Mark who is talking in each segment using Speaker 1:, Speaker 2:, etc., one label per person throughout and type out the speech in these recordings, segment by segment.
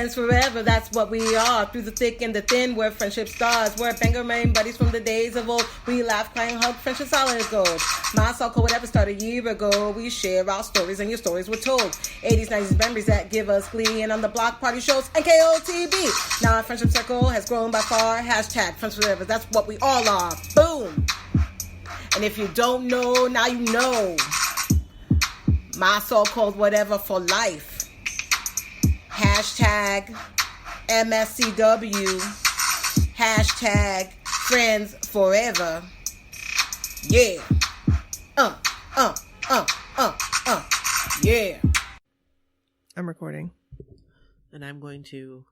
Speaker 1: Friends forever, that's what we are. Through the thick and the thin, we're friendship stars. We're banger main buddies from the days of old. We laugh, crying, hug, friendship solid as gold. My soul code whatever started a year ago. We share our stories and your stories were told. 80s, 90s memories that give us glee. And on the block party shows, NKOTB. Now our friendship circle has grown by far. Hashtag friends forever, that's what we all are. Boom. And if you don't know, now you know. My soul code whatever for life. Hashtag MSCW. Hashtag friends forever. Yeah. Yeah.
Speaker 2: I'm recording.
Speaker 3: And I'm going to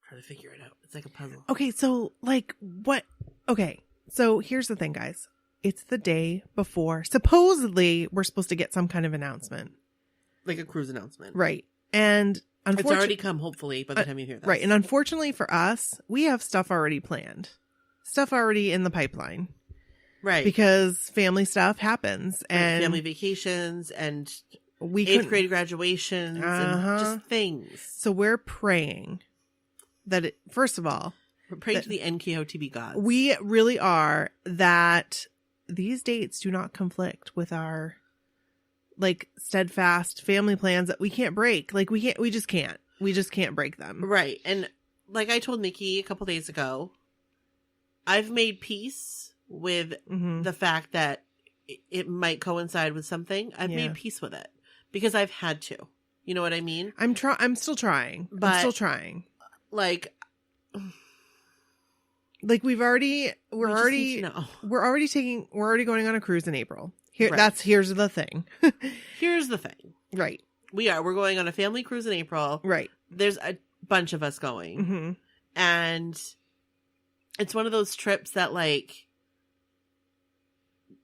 Speaker 3: try to figure it out. It's like a puzzle.
Speaker 2: Okay, so like what? Okay, so here's the thing, guys. It's the day before. Supposedly, we're supposed to get some kind of announcement.
Speaker 3: Like a cruise announcement.
Speaker 2: Right. And
Speaker 3: it's already come, hopefully, by the time you hear this.
Speaker 2: Right. And unfortunately for us, we have stuff already planned. Stuff already in the pipeline.
Speaker 3: Right.
Speaker 2: Because family stuff happens. And
Speaker 3: family vacations and 8th grade graduations and just things.
Speaker 2: So we're praying that, first of all,
Speaker 3: we're praying to the NKOTB gods.
Speaker 2: We really are, that these dates do not conflict with our like steadfast family plans that we can't break. Like we just can't break them.
Speaker 3: Right. And like I told Nikki a couple days ago, I've made peace with the fact that it might coincide with something. I've made peace with it because I've had to. You know what I mean?
Speaker 2: I'm still trying. Like we're already going on a cruise in April. Here's the thing.
Speaker 3: Here's the thing.
Speaker 2: Right.
Speaker 3: We're going on a family cruise in April.
Speaker 2: Right.
Speaker 3: There's a bunch of us going.
Speaker 2: Mm-hmm.
Speaker 3: And it's one of those trips that like,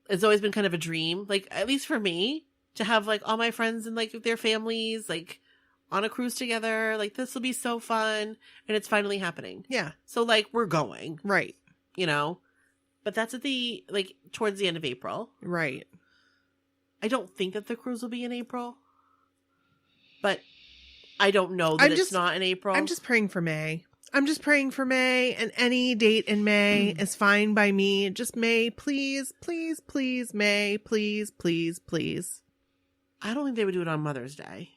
Speaker 3: it's always been kind of a dream. Like, at least for me, to have like all my friends and like their families, like on a cruise together. Like, this will be so fun. And it's finally happening.
Speaker 2: Yeah.
Speaker 3: So like, we're going.
Speaker 2: Right.
Speaker 3: You know? But that's at towards the end of April.
Speaker 2: Right.
Speaker 3: I don't think that the cruise will be in April. But I don't know that it's not in April.
Speaker 2: I'm just praying for May. And any date in May is fine by me. Just May, please, please, please, May, please, please, please.
Speaker 3: I don't think they would do it on Mother's Day.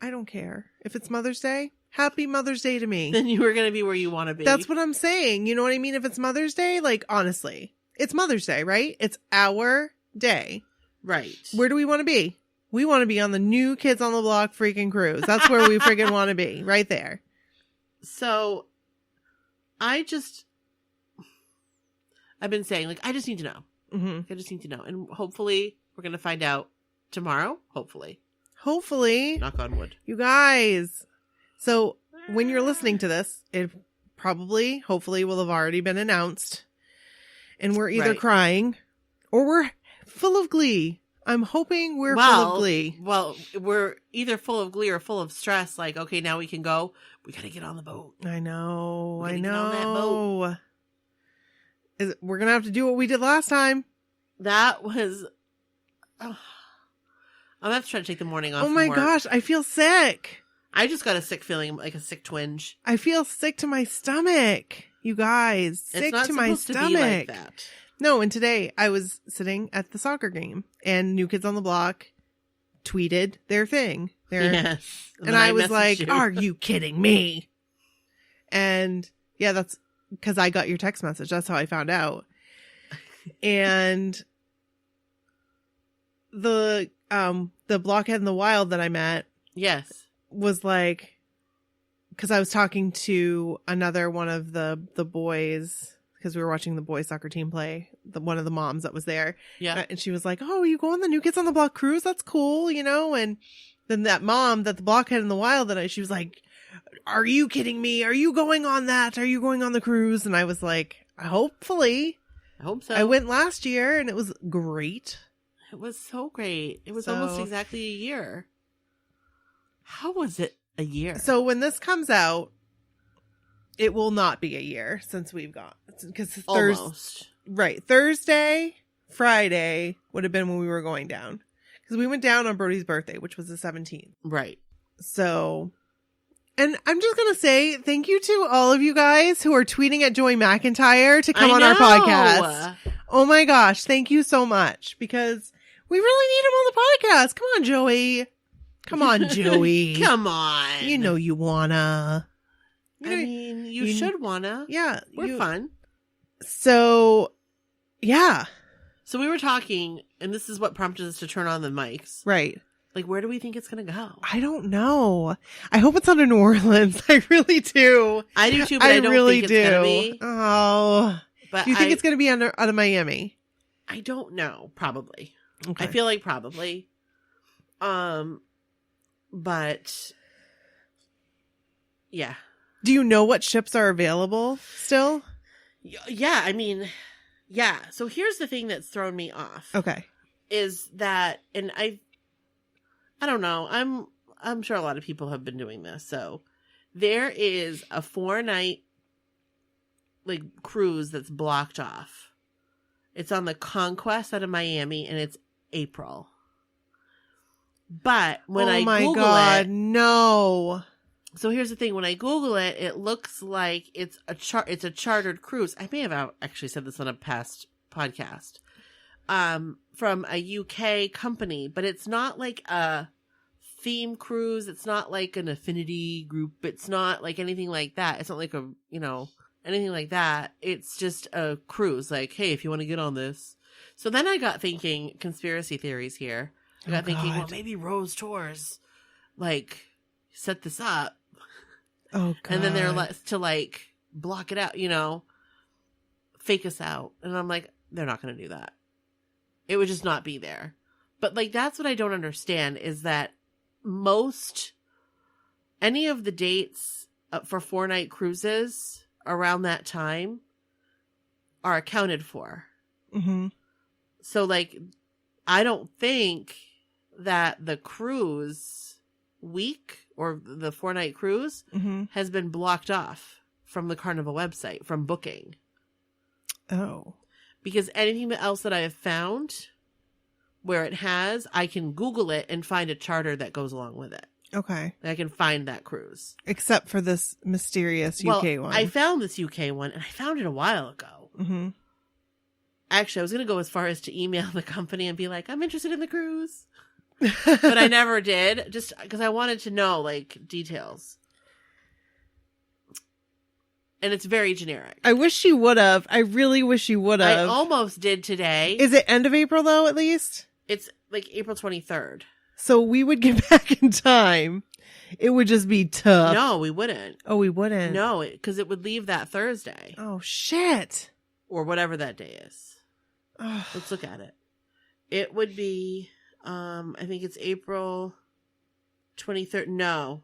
Speaker 2: I don't care. If it's Mother's Day, happy Mother's Day to me.
Speaker 3: Then you are going to be where you want to be.
Speaker 2: That's what I'm saying. You know what I mean? If it's Mother's Day, like, honestly, it's Mother's Day, right? It's our day.
Speaker 3: Right.
Speaker 2: Where do we want to be? We want to be on the New Kids on the Block freaking cruise. That's where we freaking want to be. Right there.
Speaker 3: So, I've been saying, like, I just need to know.
Speaker 2: Mm-hmm.
Speaker 3: I just need to know. And hopefully, we're going to find out tomorrow. Hopefully. Knock on wood.
Speaker 2: You guys. So, when you're listening to this, it hopefully will have already been announced. And we're either crying or we're full of glee. I'm hoping we're full of glee.
Speaker 3: Well, we're either full of glee or full of stress. Like, okay, now we can go. We got to get on the boat.
Speaker 2: I know.
Speaker 3: Get on that boat.
Speaker 2: We're going to have to do what we did last time.
Speaker 3: That was... I'm going to have to try to take the morning off.
Speaker 2: Oh my gosh, I feel sick.
Speaker 3: I just got a sick feeling, like a sick twinge.
Speaker 2: I feel sick to my stomach. You guys, sick to my stomach.
Speaker 3: To be like that.
Speaker 2: No, and today I was sitting at the soccer game and New Kids on the Block tweeted their thing.
Speaker 3: Yes.
Speaker 2: And I was like, are you kidding me? And yeah, that's because I got your text message. That's how I found out. And the blockhead in the wild that I met.
Speaker 3: Yes.
Speaker 2: Was like, because I was talking to another one of the boys, because we were watching the boys soccer team play, one of the moms that was there.
Speaker 3: Yeah.
Speaker 2: And she was like, oh, you go on the New Kids on the Block cruise? That's cool, you know? And then that mom, that the blockhead in the wild, she was like, are you kidding me? Are you going on that? Are you going on the cruise? And I was like, hopefully.
Speaker 3: I hope so.
Speaker 2: I went last year and it was great.
Speaker 3: It was so great. It was almost exactly a year. How was it a year?
Speaker 2: So when this comes out, it will not be a year since we've gone. Because
Speaker 3: almost.
Speaker 2: Right. Thursday, Friday would have been when we were going down. Because we went down on Brody's birthday, which was the 17th.
Speaker 3: Right.
Speaker 2: So And I'm just going to say thank you to all of you guys who are tweeting at Joey McIntyre to come on our podcast. Oh my gosh. Thank you so much because we really need him on the podcast. Come on, Joey. Come on, Joey.
Speaker 3: Come on.
Speaker 2: You know you wanna.
Speaker 3: You should wanna.
Speaker 2: Yeah.
Speaker 3: We're fun.
Speaker 2: So, yeah.
Speaker 3: So we were talking, and this is what prompted us to turn on the mics.
Speaker 2: Right.
Speaker 3: Like, where do we think it's going to go?
Speaker 2: I don't know. I hope it's under New Orleans. I really do.
Speaker 3: I do too, but I don't
Speaker 2: really
Speaker 3: think it's going to be.
Speaker 2: Oh.
Speaker 3: But
Speaker 2: do you think it's going to be out of Miami?
Speaker 3: I don't know. Probably.
Speaker 2: Okay.
Speaker 3: I feel like probably. But yeah.
Speaker 2: Do you know what ships are available still?
Speaker 3: Yeah, I mean, yeah. So here's the thing that's thrown me off.
Speaker 2: Okay.
Speaker 3: Is that, and I don't know. I'm sure a lot of people have been doing this. So there is a 4-night like cruise that's blocked off. It's on the Conquest out of Miami, and it's April. But when I Google it,
Speaker 2: no.
Speaker 3: So here's the thing: when I Google it, it looks like it's a chartered cruise. I may have actually said this on a past podcast, from a UK company, but it's not like a theme cruise. It's not like an affinity group. It's not like anything like that. It's not like anything like that. It's just a cruise. Like, hey, if you want to get on this. So then I got thinking conspiracy theories here. I got thinking, well, maybe Rose Tours, like, set this up.
Speaker 2: Oh, God.
Speaker 3: And then they're to block it out, fake us out. And I'm like, they're not going to do that. It would just not be there. But that's what I don't understand is that any of the dates for 4-night cruises around that time are accounted for.
Speaker 2: Mm-hmm.
Speaker 3: So I don't think that the cruise week or the 4-night cruise has been blocked off from the Carnival website from booking.
Speaker 2: Oh.
Speaker 3: Because anything else that I have found where it has, I can Google it and find a charter that goes along with it.
Speaker 2: Okay.
Speaker 3: And I can find that cruise.
Speaker 2: Except for this mysterious UK one.
Speaker 3: I found this UK one, and I found it a while ago.
Speaker 2: Mm-hmm.
Speaker 3: Actually, I was going to go as far as to email the company and be like, I'm interested in the cruise. But I never did, just because I wanted to know, details. And it's very generic.
Speaker 2: I wish you would have. I really wish you would have.
Speaker 3: I almost did today.
Speaker 2: Is it end of April, though, at least?
Speaker 3: It's April 23rd.
Speaker 2: So we would get back in time. It would just be tough.
Speaker 3: No, we wouldn't.
Speaker 2: Oh, we wouldn't?
Speaker 3: No, because it would leave that Thursday.
Speaker 2: Oh, shit.
Speaker 3: Or whatever that day is. Let's look at it. It would be, I think it's April 23rd. No.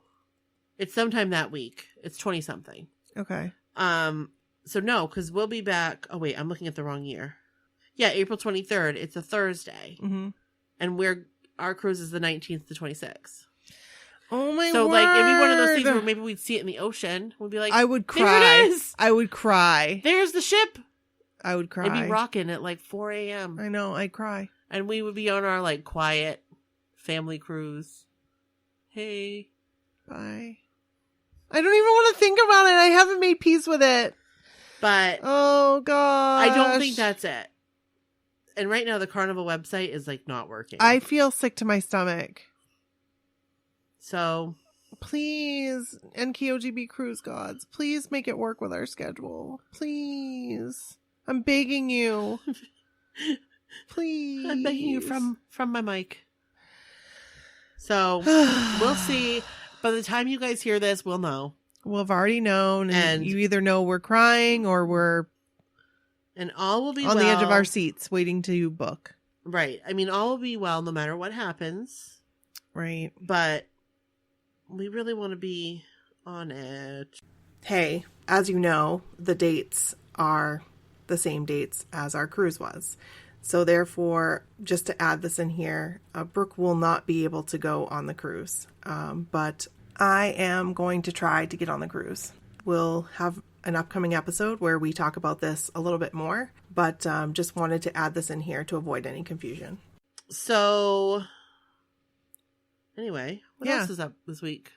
Speaker 3: It's sometime that week. It's 20-something.
Speaker 2: Okay.
Speaker 3: So no, because we'll be back. Oh, wait, I'm looking at the wrong year. Yeah, April 23rd. It's a Thursday.
Speaker 2: Mm-hmm.
Speaker 3: And our cruise is the 19th to 26th.
Speaker 2: Oh, my
Speaker 3: So,
Speaker 2: word.
Speaker 3: it'd be one of those things where maybe we'd see it in the ocean. We'd be like,
Speaker 2: I would cry.
Speaker 3: There it is.
Speaker 2: I would cry.
Speaker 3: There's the ship.
Speaker 2: I would cry.
Speaker 3: It'd be rocking at 4 a.m.
Speaker 2: I know. I'd cry.
Speaker 3: And we would be on our quiet family cruise. Hey.
Speaker 2: Bye. I don't even want to think about it. I haven't made peace with it.
Speaker 3: But
Speaker 2: oh gosh,
Speaker 3: I don't think that's it. And right now the Carnival website is not working.
Speaker 2: I feel sick to my stomach.
Speaker 3: So
Speaker 2: please, NKOTB Cruise Gods, please make it work with our schedule. Please. I'm begging you. Please.
Speaker 3: I'm begging you from my mic. So we'll see. By the time you guys hear this, we'll know.
Speaker 2: We'll have already known, and you either know we're crying or we're
Speaker 3: all will be
Speaker 2: on the edge of our seats waiting to book.
Speaker 3: Right. I mean, all will be well no matter what happens.
Speaker 2: Right.
Speaker 3: But we really want to be on it.
Speaker 2: Hey, as you know, the dates are the same dates as our cruise was. So therefore, just to add this in here, Brooke will not be able to go on the cruise. But I am going to try to get on the cruise. We'll have an upcoming episode where we talk about this a little bit more, but just wanted to add this in here to avoid any confusion.
Speaker 3: So, anyway, what else is up this week?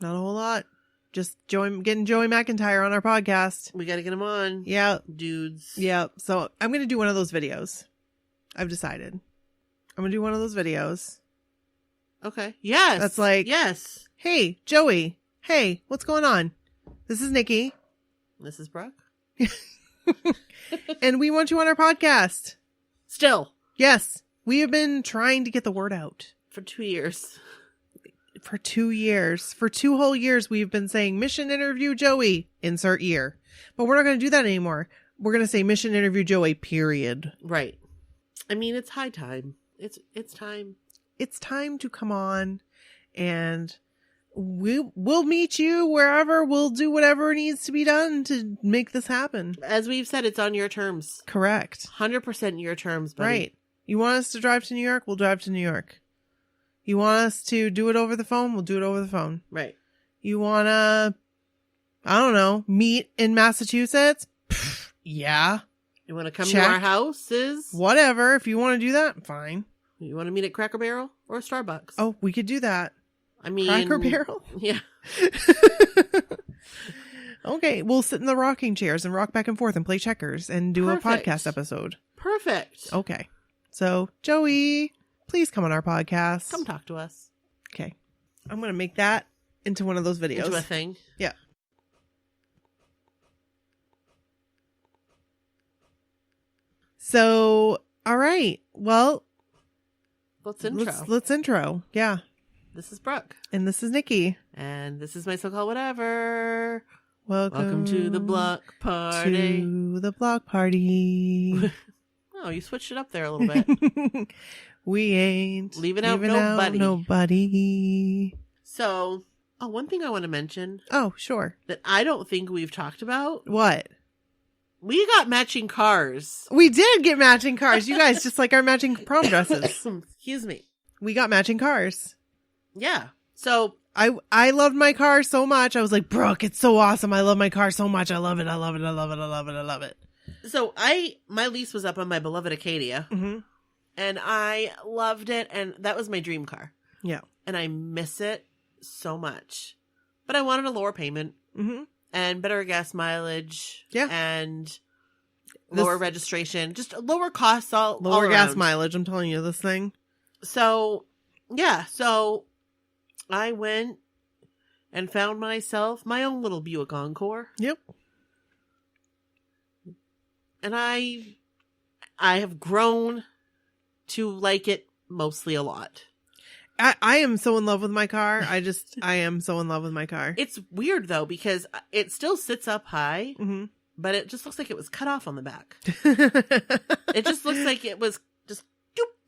Speaker 2: Not a whole lot. Just getting Joey McIntyre on our podcast.
Speaker 3: We got to get him on.
Speaker 2: Yeah.
Speaker 3: Dudes.
Speaker 2: Yeah. So I'm going to do one of those videos. I've decided. I'm going to do one of those videos.
Speaker 3: Okay. Yes.
Speaker 2: That's like,
Speaker 3: yes.
Speaker 2: Hey, Joey. Hey, what's going on? This is Nikki.
Speaker 3: This is Brooke.
Speaker 2: And we want you on our podcast.
Speaker 3: Still.
Speaker 2: Yes. We have been trying to get the word out.
Speaker 3: For 2 years.
Speaker 2: For 2 years. For 2 whole years, we've been saying mission interview Joey, insert year. But we're not going to do that anymore. We're going to say mission interview Joey, period.
Speaker 3: Right. I mean, it's high time. It's time.
Speaker 2: It's time to come on, and we'll meet you wherever. We'll do whatever needs to be done to make this happen.
Speaker 3: As we've said, it's on your terms.
Speaker 2: Correct.
Speaker 3: 100% your terms, buddy.
Speaker 2: Right. You want us to drive to New York? We'll drive to New York. You want us to do it over the phone? We'll do it over the phone.
Speaker 3: Right.
Speaker 2: You want to, I don't know, meet in Massachusetts? Pfft, yeah.
Speaker 3: You want to come
Speaker 2: Check.
Speaker 3: to our houses?
Speaker 2: Whatever. If you want to do that, fine.
Speaker 3: You want to meet at Cracker Barrel or Starbucks?
Speaker 2: Oh, we could do that.
Speaker 3: I mean...
Speaker 2: Cracker Barrel?
Speaker 3: Yeah.
Speaker 2: Okay, we'll sit in the rocking chairs and rock back and forth and play checkers and do
Speaker 3: Perfect.
Speaker 2: a podcast episode.
Speaker 3: Perfect.
Speaker 2: Okay. So, Joey, please come on our podcast.
Speaker 3: Come talk to us.
Speaker 2: Okay. I'm going to make that into one of those videos.
Speaker 3: Into a thing.
Speaker 2: Yeah. So, all right. Well,
Speaker 3: Let's intro.
Speaker 2: Let's intro. Yeah.
Speaker 3: This is Brooke.
Speaker 2: And this is Nikki.
Speaker 3: And this is my so-called whatever.
Speaker 2: Welcome
Speaker 3: to the block party.
Speaker 2: To the block party.
Speaker 3: Oh, you switched it up there a little bit.
Speaker 2: We ain't
Speaker 3: leaving out nobody.
Speaker 2: Nobody.
Speaker 3: So, one thing I want to mention.
Speaker 2: Oh, sure.
Speaker 3: That I don't think we've talked about.
Speaker 2: What?
Speaker 3: We got matching cars.
Speaker 2: We did get matching cars. You guys just like our matching prom dresses.
Speaker 3: Excuse me.
Speaker 2: We got matching cars.
Speaker 3: Yeah. So
Speaker 2: I loved my car so much. I was like, Brooke, it's so awesome. I love my car so much. I love it. I love it. I love it. I love it. I love it.
Speaker 3: So my lease was up on my beloved Acadia, and I loved it, and that was my dream car.
Speaker 2: Yeah.
Speaker 3: And I miss it so much, but I wanted a lower payment and better gas mileage.
Speaker 2: Yeah.
Speaker 3: And lower registration, just lower costs all
Speaker 2: lower
Speaker 3: all
Speaker 2: gas
Speaker 3: around.
Speaker 2: mileage. I'm telling you this thing.
Speaker 3: So yeah, so I went and found myself my own little Buick Encore.
Speaker 2: Yep.
Speaker 3: And I have grown to like it mostly a lot.
Speaker 2: I am so in love with my car. I am so in love with my car.
Speaker 3: It's weird though, because it still sits up high, but it just looks like it was cut off on the back. It just looks like it was just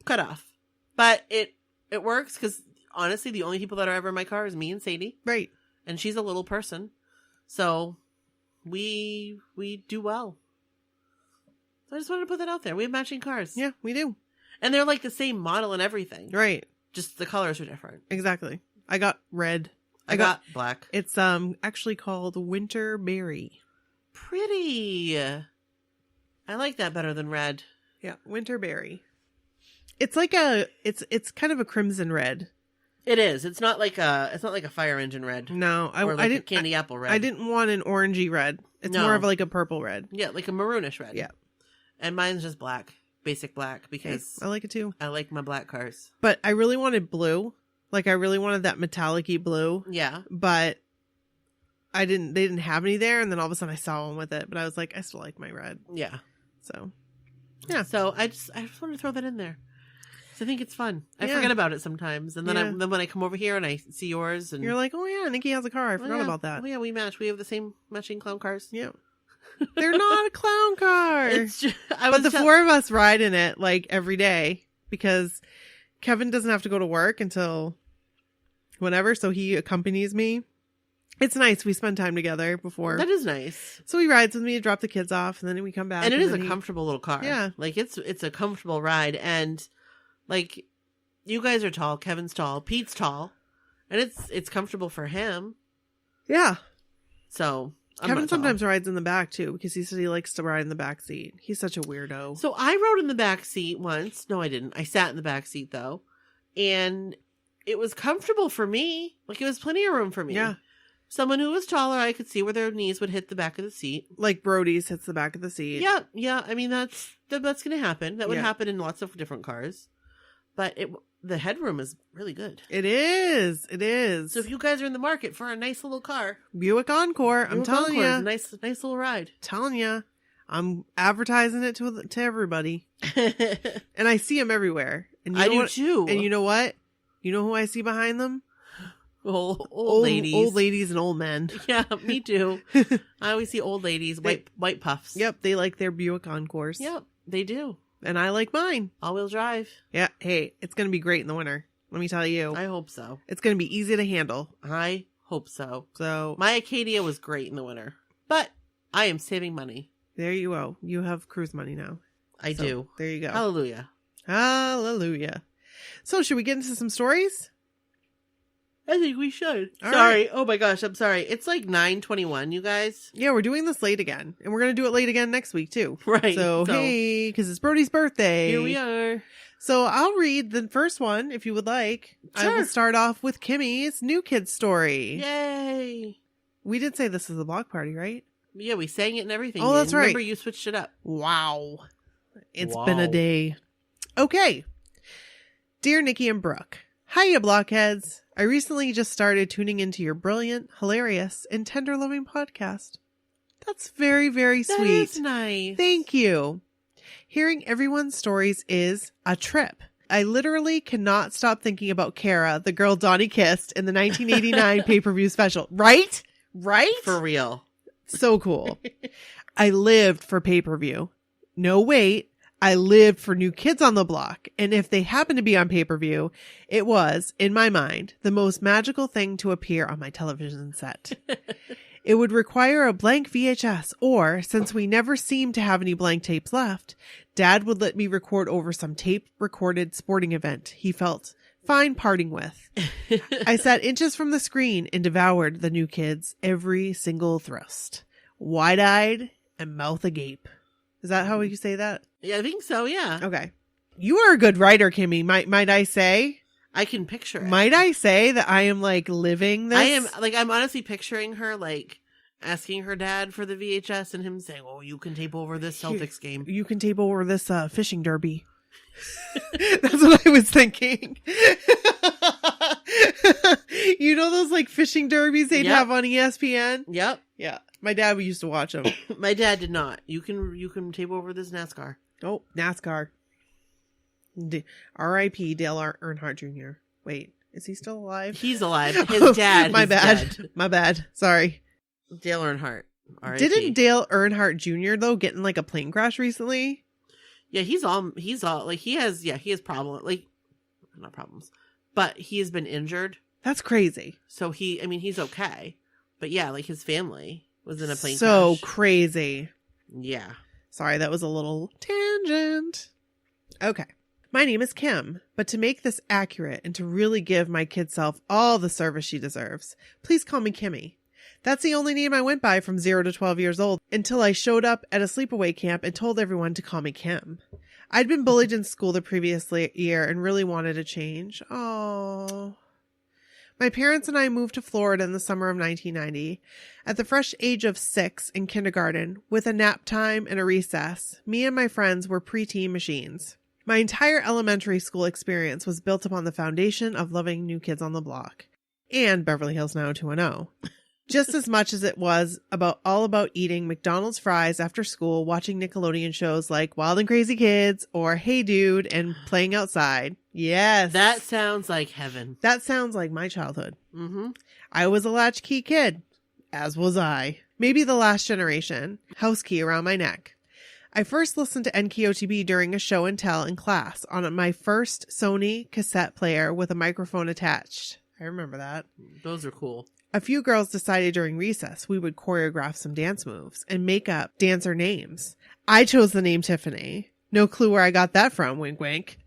Speaker 3: cut off. But it works because honestly, the only people that are ever in my car is me and Sadie.
Speaker 2: Right.
Speaker 3: And she's a little person. So we do well. So I just wanted to put that out there. We have matching cars.
Speaker 2: Yeah, we do.
Speaker 3: And they're like the same model and everything.
Speaker 2: Right.
Speaker 3: Just the colors are different.
Speaker 2: Exactly. I got red.
Speaker 3: I got black.
Speaker 2: It's actually called Winter Berry.
Speaker 3: Pretty. I like that better than red.
Speaker 2: Yeah, Winter Berry. It's like it's kind of a crimson red.
Speaker 3: It is. It's not like a fire engine red.
Speaker 2: No,
Speaker 3: I didn't candy apple red.
Speaker 2: I didn't want an orangey red. It's more of like a purple red.
Speaker 3: Yeah, like a maroonish red.
Speaker 2: Yeah.
Speaker 3: And mine's just black. Basic black, because
Speaker 2: I like it too.
Speaker 3: I like my black cars.
Speaker 2: But I really wanted blue. Like I really wanted that metallic-y blue.
Speaker 3: Yeah.
Speaker 2: But they didn't have any there, and then all of a sudden I saw one with it, but I was like, I still like my red.
Speaker 3: Yeah.
Speaker 2: So yeah.
Speaker 3: So I just wanted to throw that in there. So I think it's fun. I forget about it sometimes. And then then when I come over here and I see yours, and
Speaker 2: you're like, oh yeah, Nikki has a car. I forgot about that.
Speaker 3: Oh yeah, we match. We have the same matching clown cars.
Speaker 2: Yeah. They're not a clown car.
Speaker 3: But
Speaker 2: the four of us ride in it like every day because Kevin doesn't have to go to work until whenever, so he accompanies me. It's nice. We spend time together before.
Speaker 3: That is nice.
Speaker 2: So he rides with me to drop the kids off, and then we come back.
Speaker 3: And it is a comfortable little car.
Speaker 2: Yeah.
Speaker 3: Like it's a comfortable ride, and like you guys are tall, Kevin's tall, Pete's tall, and it's comfortable for him.
Speaker 2: Yeah.
Speaker 3: So
Speaker 2: Kevin sometimes rides in the back too because he says he likes to ride in the back seat. He's such a weirdo.
Speaker 3: So I rode in the back seat once. No, I didn't. I sat in the back seat though, and it was comfortable for me. Like, it was plenty of room for me.
Speaker 2: Yeah.
Speaker 3: Someone who was taller, I could see where their knees would hit the back of the seat.
Speaker 2: Like Brody's hits the back of the seat.
Speaker 3: Yeah, yeah. I mean, that's going to happen. That would happen in lots of different cars. But the headroom is really good.
Speaker 2: It is. It is.
Speaker 3: So if you guys are in the market for a nice little car,
Speaker 2: Buick Encore, I'm telling you,
Speaker 3: nice little ride.
Speaker 2: Telling you, I'm advertising it to everybody, and I see them everywhere. And
Speaker 3: I do too.
Speaker 2: And you know what? You know who I see behind them?
Speaker 3: Old ladies.
Speaker 2: Old ladies and old men.
Speaker 3: Yeah, me too. I always see old ladies, white puffs.
Speaker 2: Yep, they like their Buick Encores.
Speaker 3: Yep, they do.
Speaker 2: And I like mine.
Speaker 3: All-wheel drive.
Speaker 2: Yeah, hey, it's going to be great in the winter. Let me tell you.
Speaker 3: I hope so.
Speaker 2: It's going to be easy to handle.
Speaker 3: I hope so.
Speaker 2: So
Speaker 3: my Acadia was great in the winter. But I am saving money.
Speaker 2: There you go. You have cruise money now.
Speaker 3: I do.
Speaker 2: There you go.
Speaker 3: Hallelujah.
Speaker 2: Hallelujah. So should we get into some stories?
Speaker 3: I think we should.
Speaker 2: All
Speaker 3: sorry.
Speaker 2: right.
Speaker 3: Oh my gosh, I'm sorry. It's like 9:21, you guys.
Speaker 2: Yeah, we're doing this late again. And we're going to do it late again next week, too.
Speaker 3: Right.
Speaker 2: So hey, because it's Brody's birthday.
Speaker 3: Here we are.
Speaker 2: So I'll read the first one, if you would like.
Speaker 3: Sure.
Speaker 2: I will start off with Kimmy's new kid story.
Speaker 3: Yay.
Speaker 2: We did say this is a block party, right?
Speaker 3: Yeah, we sang it and everything.
Speaker 2: Oh, that's right.
Speaker 3: Remember, you switched it up.
Speaker 2: Wow. It's been a day. Okay. Dear Nikki and Brooke. Hiya, blockheads. I recently just started tuning into your brilliant, hilarious, and tender-loving podcast. That's very, very sweet.
Speaker 3: That's nice.
Speaker 2: Thank you. Hearing everyone's stories is a trip. I literally cannot stop thinking about Kara, the girl Donnie kissed in the 1989 pay-per-view special. Right? Right?
Speaker 3: For real.
Speaker 2: So cool. I lived for pay-per-view. No, wait. I lived for New Kids on the Block. And if they happened to be on pay-per-view, it was, in my mind, the most magical thing to appear on my television set. It would require a blank VHS, or, since we never seemed to have any blank tapes left, Dad would let me record over some tape-recorded sporting event he felt fine parting with. I sat inches from the screen and devoured the New Kids every single thrust. Wide-eyed and mouth agape. Is that how you say that?
Speaker 3: Yeah, I think so, yeah.
Speaker 2: Okay. You are a good writer, Kimmy. Might I say?
Speaker 3: I can picture it.
Speaker 2: Might I say that I am like living this?
Speaker 3: I am, like, I'm honestly picturing her, like, asking her dad for the VHS and him saying, oh, you can tape over this Celtics game.
Speaker 2: You can tape over this fishing derby. That's what I was thinking. You know those like fishing derbies they'd have on ESPN?
Speaker 3: Yep.
Speaker 2: Yeah. My dad used to watch them.
Speaker 3: My dad did not. You can tape over this NASCAR.
Speaker 2: Oh, NASCAR. R.I.P. Dale Earnhardt Jr. Wait, is he still alive?
Speaker 3: He's alive. His dad
Speaker 2: My
Speaker 3: is
Speaker 2: bad.
Speaker 3: dead.
Speaker 2: My bad. Sorry.
Speaker 3: Dale Earnhardt. R.I.P.
Speaker 2: Didn't Dale Earnhardt Jr. though get in like a plane crash recently?
Speaker 3: Yeah, he's all like he has problems, like not problems, but he has been injured.
Speaker 2: That's crazy.
Speaker 3: So he's okay. But yeah, like his family was in a plane crash.
Speaker 2: So crazy.
Speaker 3: Yeah.
Speaker 2: Sorry, that was a little tangent. Okay. My name is Kim, but to make this accurate and to really give my kid self all the service she deserves, please call me Kimmy. That's the only name I went by from 0 to 12 years old until I showed up at a sleepaway camp and told everyone to call me Kim. I'd been bullied in school the previous year and really wanted a change. Oh. My parents and I moved to Florida in the summer of 1990. At the fresh age of 6 in kindergarten, with a nap time and a recess, me and my friends were preteen machines. My entire elementary school experience was built upon the foundation of loving New Kids on the Block and Beverly Hills 90210. Just as much as it was all about eating McDonald's fries after school, watching Nickelodeon shows like Wild and Crazy Kids or Hey Dude and playing outside. Yes.
Speaker 3: That sounds like heaven.
Speaker 2: That sounds like my childhood.
Speaker 3: Mm-hmm.
Speaker 2: I was a latchkey kid, as was I. Maybe the last generation. House key around my neck. I first listened to NKOTB during a show and tell in class on my first Sony cassette player with a microphone attached. I remember that.
Speaker 3: Those are cool.
Speaker 2: A few girls decided during recess we would choreograph some dance moves and make up dancer names. I chose the name Tiffany. No clue where I got that from, wink wink.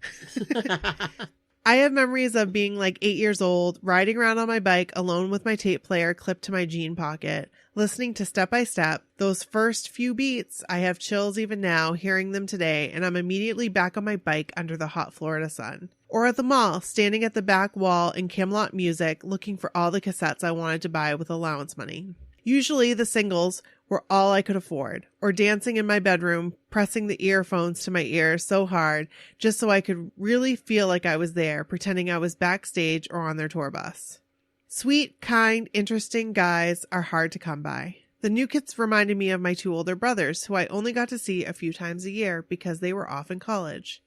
Speaker 2: I have memories of being like 8 years old, riding around on my bike alone with my tape player clipped to my jean pocket, listening to Step by Step. Those first few beats, I have chills even now hearing them today, and I'm immediately back on my bike under the hot Florida sun. Or at the mall, standing at the back wall in Camelot Music, looking for all the cassettes I wanted to buy with allowance money. Usually the singles were all I could afford, or dancing in my bedroom, pressing the earphones to my ears so hard, just so I could really feel like I was there, pretending I was backstage or on their tour bus. Sweet, kind, interesting guys are hard to come by. The New Kids reminded me of my 2 older brothers, who I only got to see a few times a year because they were off in college.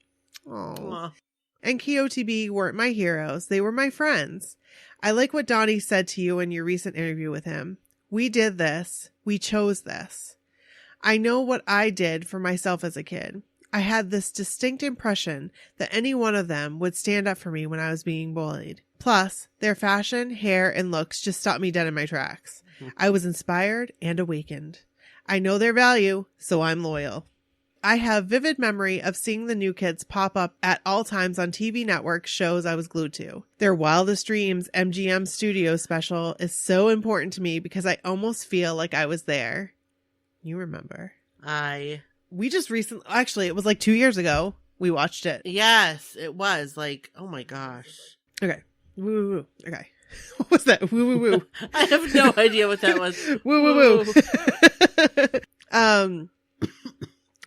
Speaker 2: Aww. NKOTB weren't my heroes, they were my friends. I like what Donnie said to you in your recent interview with him. We did this. We chose this. I know what I did for myself as a kid. I had this distinct impression that any one of them would stand up for me when I was being bullied. Plus, their fashion, hair, and looks just stopped me dead in my tracks. I was inspired and awakened. I know their value, so I'm loyal. I have vivid memory of seeing the New Kids pop up at all times on TV network shows I was glued to. Their Wildest Dreams MGM Studios special is so important to me because I almost feel like I was there. You remember? We just recently, actually, it was like 2 years ago, we watched it.
Speaker 3: Yes, it was. Like, oh my gosh.
Speaker 2: Okay. Woo, woo, woo. Okay. What was that? Woo, woo, woo.
Speaker 3: I have no idea what that was.
Speaker 2: Woo, woo, woo.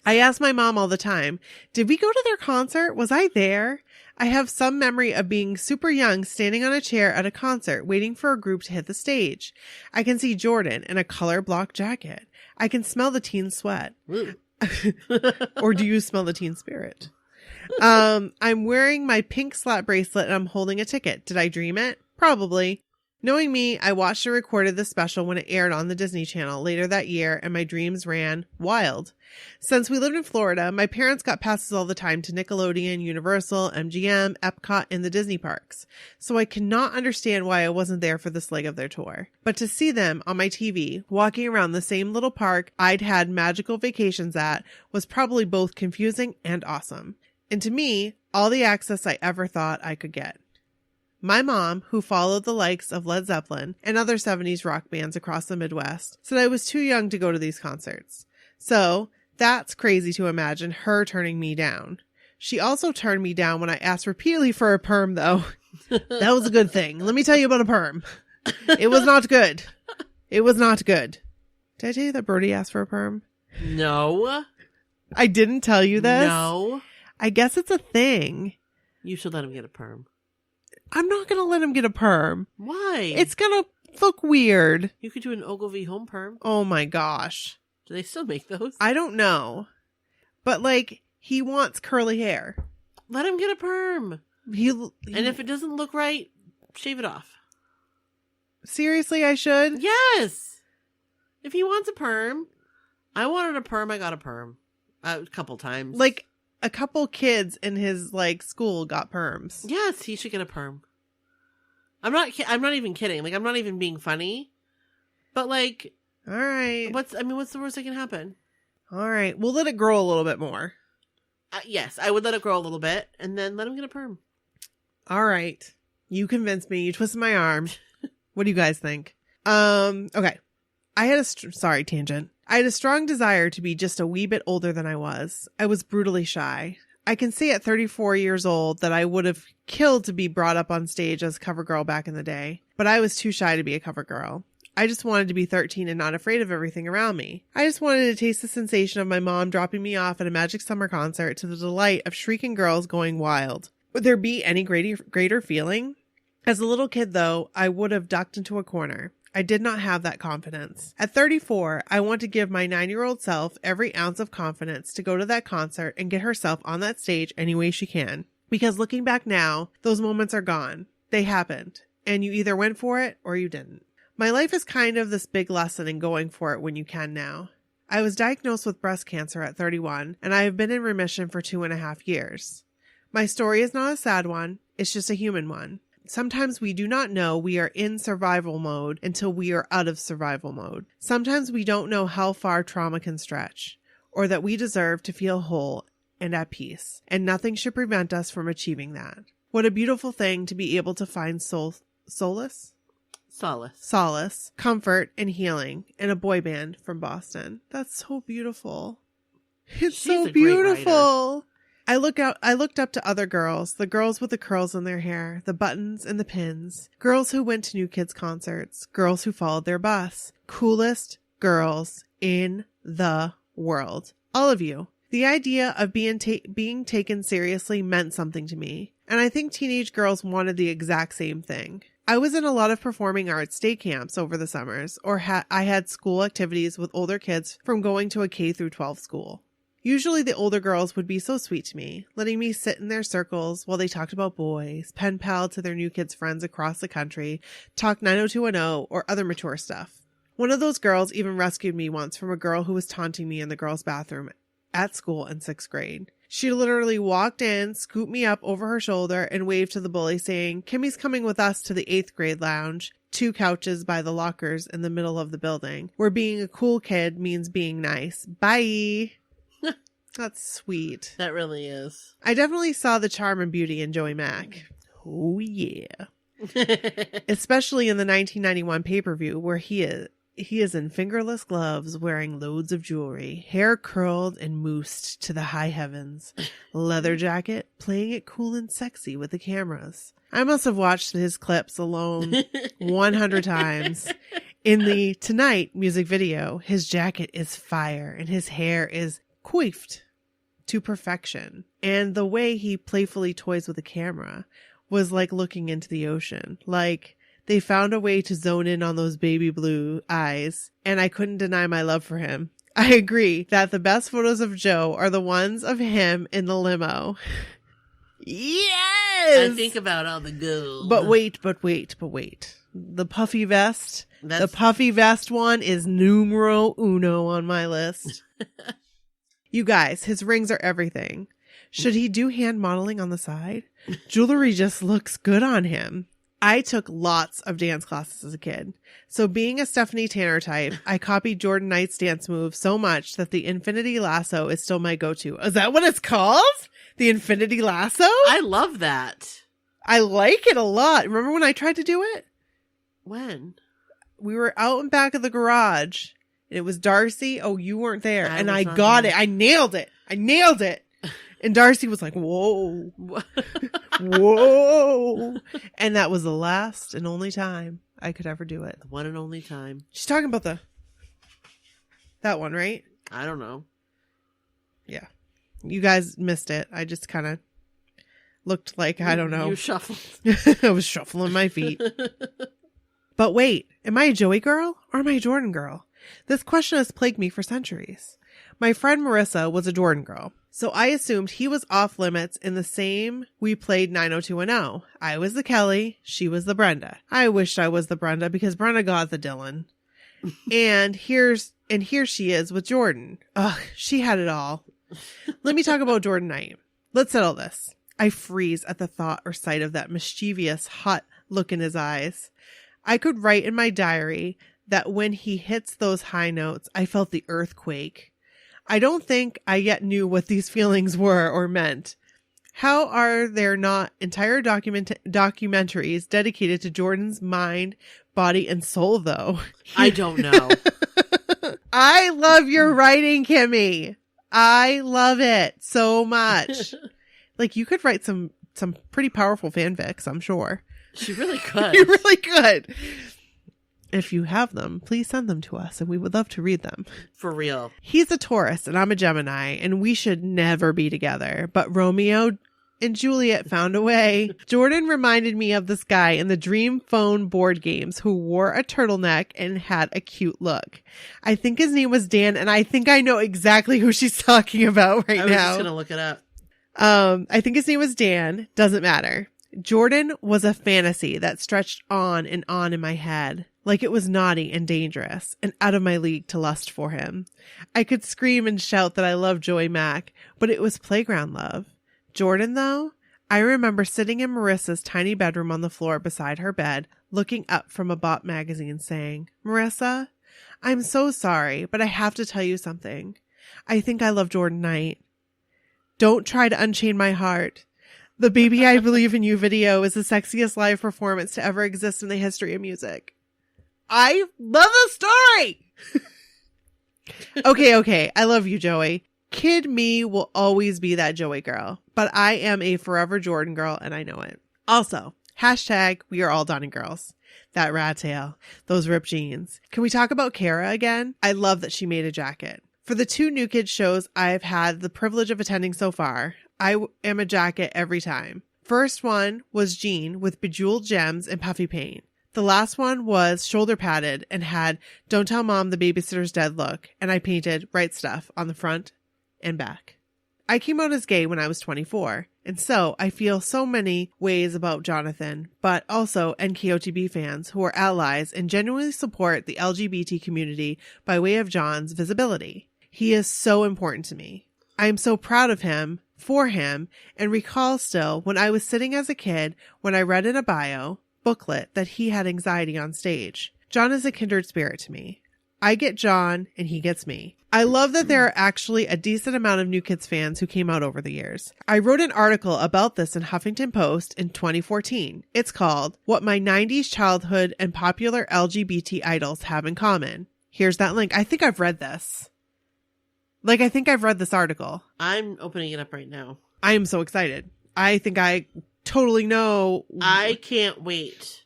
Speaker 2: I ask my mom all the time, did we go to their concert? Was I there? I have some memory of being super young, standing on a chair at a concert, waiting for a group to hit the stage. I can see Jordan in a color block jacket. I can smell the teen sweat. Or do you smell the teen spirit? I'm wearing my pink slap bracelet and I'm holding a ticket. Did I dream it? Probably. Knowing me, I watched and recorded the special when it aired on the Disney Channel later that year, and my dreams ran wild. Since we lived in Florida, my parents got passes all the time to Nickelodeon, Universal, MGM, Epcot, and the Disney parks. So I cannot understand why I wasn't there for this leg of their tour. But to see them on my TV, walking around the same little park I'd had magical vacations at, was probably both confusing and awesome. And to me, all the access I ever thought I could get. My mom, who followed the likes of Led Zeppelin and other 70s rock bands across the Midwest, said I was too young to go to these concerts. So, that's crazy to imagine her turning me down. She also turned me down when I asked repeatedly for a perm, though. That was a good thing. Let me tell you about a perm. It was not good. It was not good. Did I tell you that Brody asked for a perm?
Speaker 3: No.
Speaker 2: I didn't tell you this?
Speaker 3: No.
Speaker 2: I guess it's a thing.
Speaker 3: You should let him get a perm.
Speaker 2: I'm not going to let him get a perm.
Speaker 3: Why?
Speaker 2: It's going to look weird.
Speaker 3: You could do an Ogilvy home perm.
Speaker 2: Oh my gosh.
Speaker 3: Do they still make those?
Speaker 2: I don't know. But like, he wants curly hair.
Speaker 3: Let him get a perm.
Speaker 2: And
Speaker 3: if it doesn't look right, shave it off.
Speaker 2: Seriously, I should?
Speaker 3: Yes. If he wants a perm, I wanted a perm, I got a perm. A couple times.
Speaker 2: Like, a couple kids in his like school got perms.
Speaker 3: Yes, he should get a perm. I'm not even kidding. Like, I'm not even being funny. But like,
Speaker 2: all right.
Speaker 3: What's the worst that can happen?
Speaker 2: All right. We'll let it grow a little bit more.
Speaker 3: Yes, I would let it grow a little bit and then let him get a perm.
Speaker 2: All right. You convinced me. You twisted my arm. What do you guys think? Okay. I had sorry, tangent. I had a strong desire to be just a wee bit older than I was. I was brutally shy. I can say at 34 years old that I would have killed to be brought up on stage as a cover girl back in the day, but I was too shy to be a cover girl. I just wanted to be 13 and not afraid of everything around me. I just wanted to taste the sensation of my mom dropping me off at a Magic Summer concert to the delight of shrieking girls going wild. Would there be any greater feeling? As a little kid, though, I would have ducked into a corner. I did not have that confidence. At 34, I want to give my 9-year-old self every ounce of confidence to go to that concert and get herself on that stage any way she can. Because looking back now, those moments are gone. They happened. And you either went for it or you didn't. My life is kind of this big lesson in going for it when you can now. I was diagnosed with breast cancer at 31, and I have been in remission for 2.5 years. My story is not a sad one. It's just a human one. Sometimes we do not know we are in survival mode until we are out of survival mode. Sometimes we don't know how far trauma can stretch, or that we deserve to feel whole and at peace, and nothing should prevent us from achieving that. What a beautiful thing to be able to find solace, comfort, and healing in a boy band from Boston. That's so beautiful. It's so beautiful. I looked up to other girls, the girls with the curls in their hair, the buttons and the pins, girls who went to New Kids concerts, girls who followed their bus. Coolest girls in the world. All of you. The idea of being taken seriously meant something to me, and I think teenage girls wanted the exact same thing. I was in a lot of performing arts day camps over the summers, or I had school activities with older kids from going to a K through 12 school. Usually the older girls would be so sweet to me, letting me sit in their circles while they talked about boys, pen pal to their New Kids friends across the country, talk 90210 or other mature stuff. One of those girls even rescued me once from a girl who was taunting me in the girls' bathroom at school in 6th grade. She literally walked in, scooped me up over her shoulder, and waved to the bully saying, "Kimmy's coming with us to the 8th grade lounge, 2 couches by the lockers in the middle of the building, where being a cool kid means being nice. Bye." That's sweet.
Speaker 3: That really is.
Speaker 2: I definitely saw the charm and beauty in Joey Mack. Oh yeah. Especially in the 1991 pay-per-view where he is in fingerless gloves, wearing loads of jewelry, hair curled and moosed to the high heavens, leather jacket, playing it cool and sexy with the cameras. I must have watched his clips alone 100 times. In the Tonight music video, his jacket is fire and his hair is coiffed to perfection. And the way he playfully toys with the camera was like looking into the ocean. Like, they found a way to zone in on those baby blue eyes, and I couldn't deny my love for him. I agree that the best photos of Joe are the ones of him in the limo. Yes!
Speaker 3: I think about all the gold.
Speaker 2: But wait. The puffy vest. The puffy vest one is numero uno on my list. You guys, his rings are everything. Should he do hand modeling on the side? Jewelry just looks good on him. I took lots of dance classes as a kid. So being a Stephanie Tanner type, I copied Jordan Knight's dance move so much that the Infinity Lasso is still my go-to. Is that what it's called? The Infinity Lasso?
Speaker 3: I love that.
Speaker 2: I like it a lot. Remember when I tried to do it?
Speaker 3: When?
Speaker 2: We were out in back of the garage. And it was Darcy. Oh, you weren't there. And I got it. I nailed it. And Darcy was like, whoa. Whoa. And that was the last and only time I could ever do it.
Speaker 3: The one and only time.
Speaker 2: She's talking about that one, right?
Speaker 3: I don't know.
Speaker 2: Yeah. You guys missed it. I just kind of looked like, I don't know.
Speaker 3: You shuffled.
Speaker 2: I was shuffling my feet. But wait, am I a Joey girl or am I a Jordan girl? This question has plagued me for centuries. My friend Marissa was a Jordan girl, so I assumed he was off limits in the same we played 90210. I was the Kelly, she was the Brenda. I wished I was the Brenda because Brenda got the Dylan. And here she is with Jordan. Ugh, she had it all. Let me talk about Jordan Knight. Let's settle this. I freeze at the thought or sight of that mischievous, hot look in his eyes. I could write in my diary that when he hits those high notes, I felt the earthquake. I don't think I yet knew what these feelings were or meant. How are there not entire documentaries dedicated to Jordan's mind, body, and soul, though?
Speaker 3: I don't know.
Speaker 2: I love your writing, Kimmy. I love it so much. Like, you could write some pretty powerful fanfics, I'm sure.
Speaker 3: She really could.
Speaker 2: You really could. If you have them, please send them to us and we would love to read them.
Speaker 3: For real.
Speaker 2: He's a Taurus and I'm a Gemini and we should never be together. But Romeo and Juliet found a way. Jordan reminded me of this guy in the Dream Phone board games who wore a turtleneck and had a cute look. I think his name was Dan and I think I know exactly who she's talking about right now. I was
Speaker 3: just going to look it up.
Speaker 2: I think his name was Dan. Doesn't matter. Jordan was a fantasy that stretched on and on in my head, like it was naughty and dangerous and out of my league to lust for him. I could scream and shout that I loved Joey Mack, but it was playground love. Jordan, though, I remember sitting in Marissa's tiny bedroom on the floor beside her bed, looking up from a Bop magazine saying, "Marissa, I'm so sorry, but I have to tell you something. I think I love Jordan Knight. Don't try to unchain my heart. The Baby I Believe in You video is the sexiest live performance to ever exist in the history of music." I love the story. Okay. I love you, Joey. Kid me will always be that Joey girl, but I am a forever Jordan girl and I know it. Also, hashtag we are all Donnie girls. That rat tail, those ripped jeans. Can we talk about Kara again? I love that she made a jacket. For the 2 New Kids shows I've had the privilege of attending so far, I am a jacket every time. First one was Jean with bejeweled gems and puffy paint. The last one was shoulder padded and had "Don't tell mom the babysitter's dead" look, and I painted "Right stuff" on the front and back. I came out as gay when I was 24, and so I feel so many ways about Jonathan, but also NKOTB fans who are allies and genuinely support the LGBT community by way of John's visibility. He is so important to me. I am so proud of him, for him, and recall still when I was sitting as a kid when I read in a bio booklet that he had anxiety on stage. John is a kindred spirit to me. I get John and he gets me. I love that there are actually a decent amount of New Kids fans who came out over the years. I wrote an article about this in Huffington Post in 2014. It's called "What My 90s Childhood and Popular LGBT Idols Have in Common." Here's that link. I think I've read this. I think I've read this article.
Speaker 3: I'm opening it up right now.
Speaker 2: I am so excited. I think I totally know.
Speaker 3: I can't wait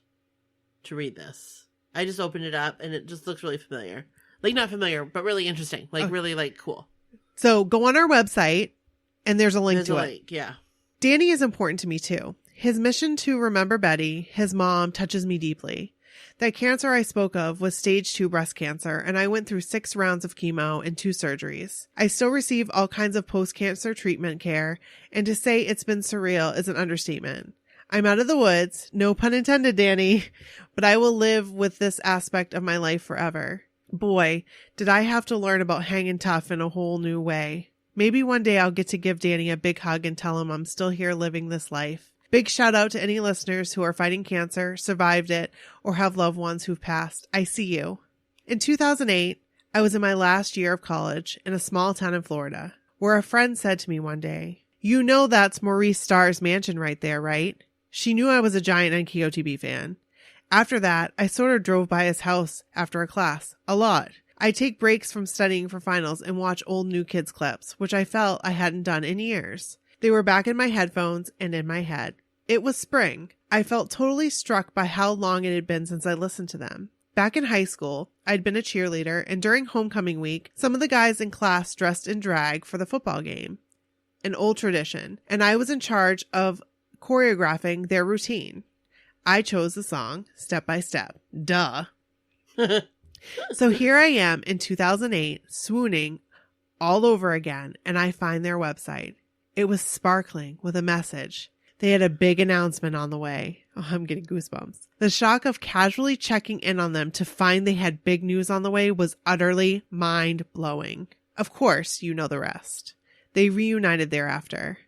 Speaker 3: to read this. I just opened it up and it just looks really familiar. Not familiar, but really interesting. Really cool.
Speaker 2: So go on our website and there's a link to it.
Speaker 3: Yeah.
Speaker 2: Danny is important to me too. His mission to remember Betty, his mom, touches me deeply. That cancer I spoke of was stage 2 breast cancer, and I went through 6 rounds of chemo and 2 surgeries. I still receive all kinds of post-cancer treatment care, and to say it's been surreal is an understatement. I'm out of the woods, no pun intended, Danny, but I will live with this aspect of my life forever. Boy, did I have to learn about hanging tough in a whole new way. Maybe one day I'll get to give Danny a big hug and tell him I'm still here living this life. Big shout out to any listeners who are fighting cancer, survived it, or have loved ones who've passed. I see you. In 2008, I was in my last year of college in a small town in Florida, where a friend said to me one day, "You know that's Maurice Starr's mansion right there, right?" She knew I was a giant NKOTB fan. After that, I sort of drove by his house after a class. A lot. I'd take breaks from studying for finals and watch old New Kids clips, which I felt I hadn't done in years. They were back in my headphones and in my head. It was spring. I felt totally struck by how long it had been since I listened to them. Back in high school, I'd been a cheerleader, and during homecoming week, some of the guys in class dressed in drag for the football game. An old tradition, and I was in charge of choreographing their routine. I chose the song Step by Step. Duh. So here I am in 2008, swooning all over again, and I find their website. It was sparkling with a message. They had a big announcement on the way. Oh, I'm getting goosebumps. The shock of casually checking in on them to find they had big news on the way was utterly mind-blowing. Of course, you know the rest. They reunited thereafter.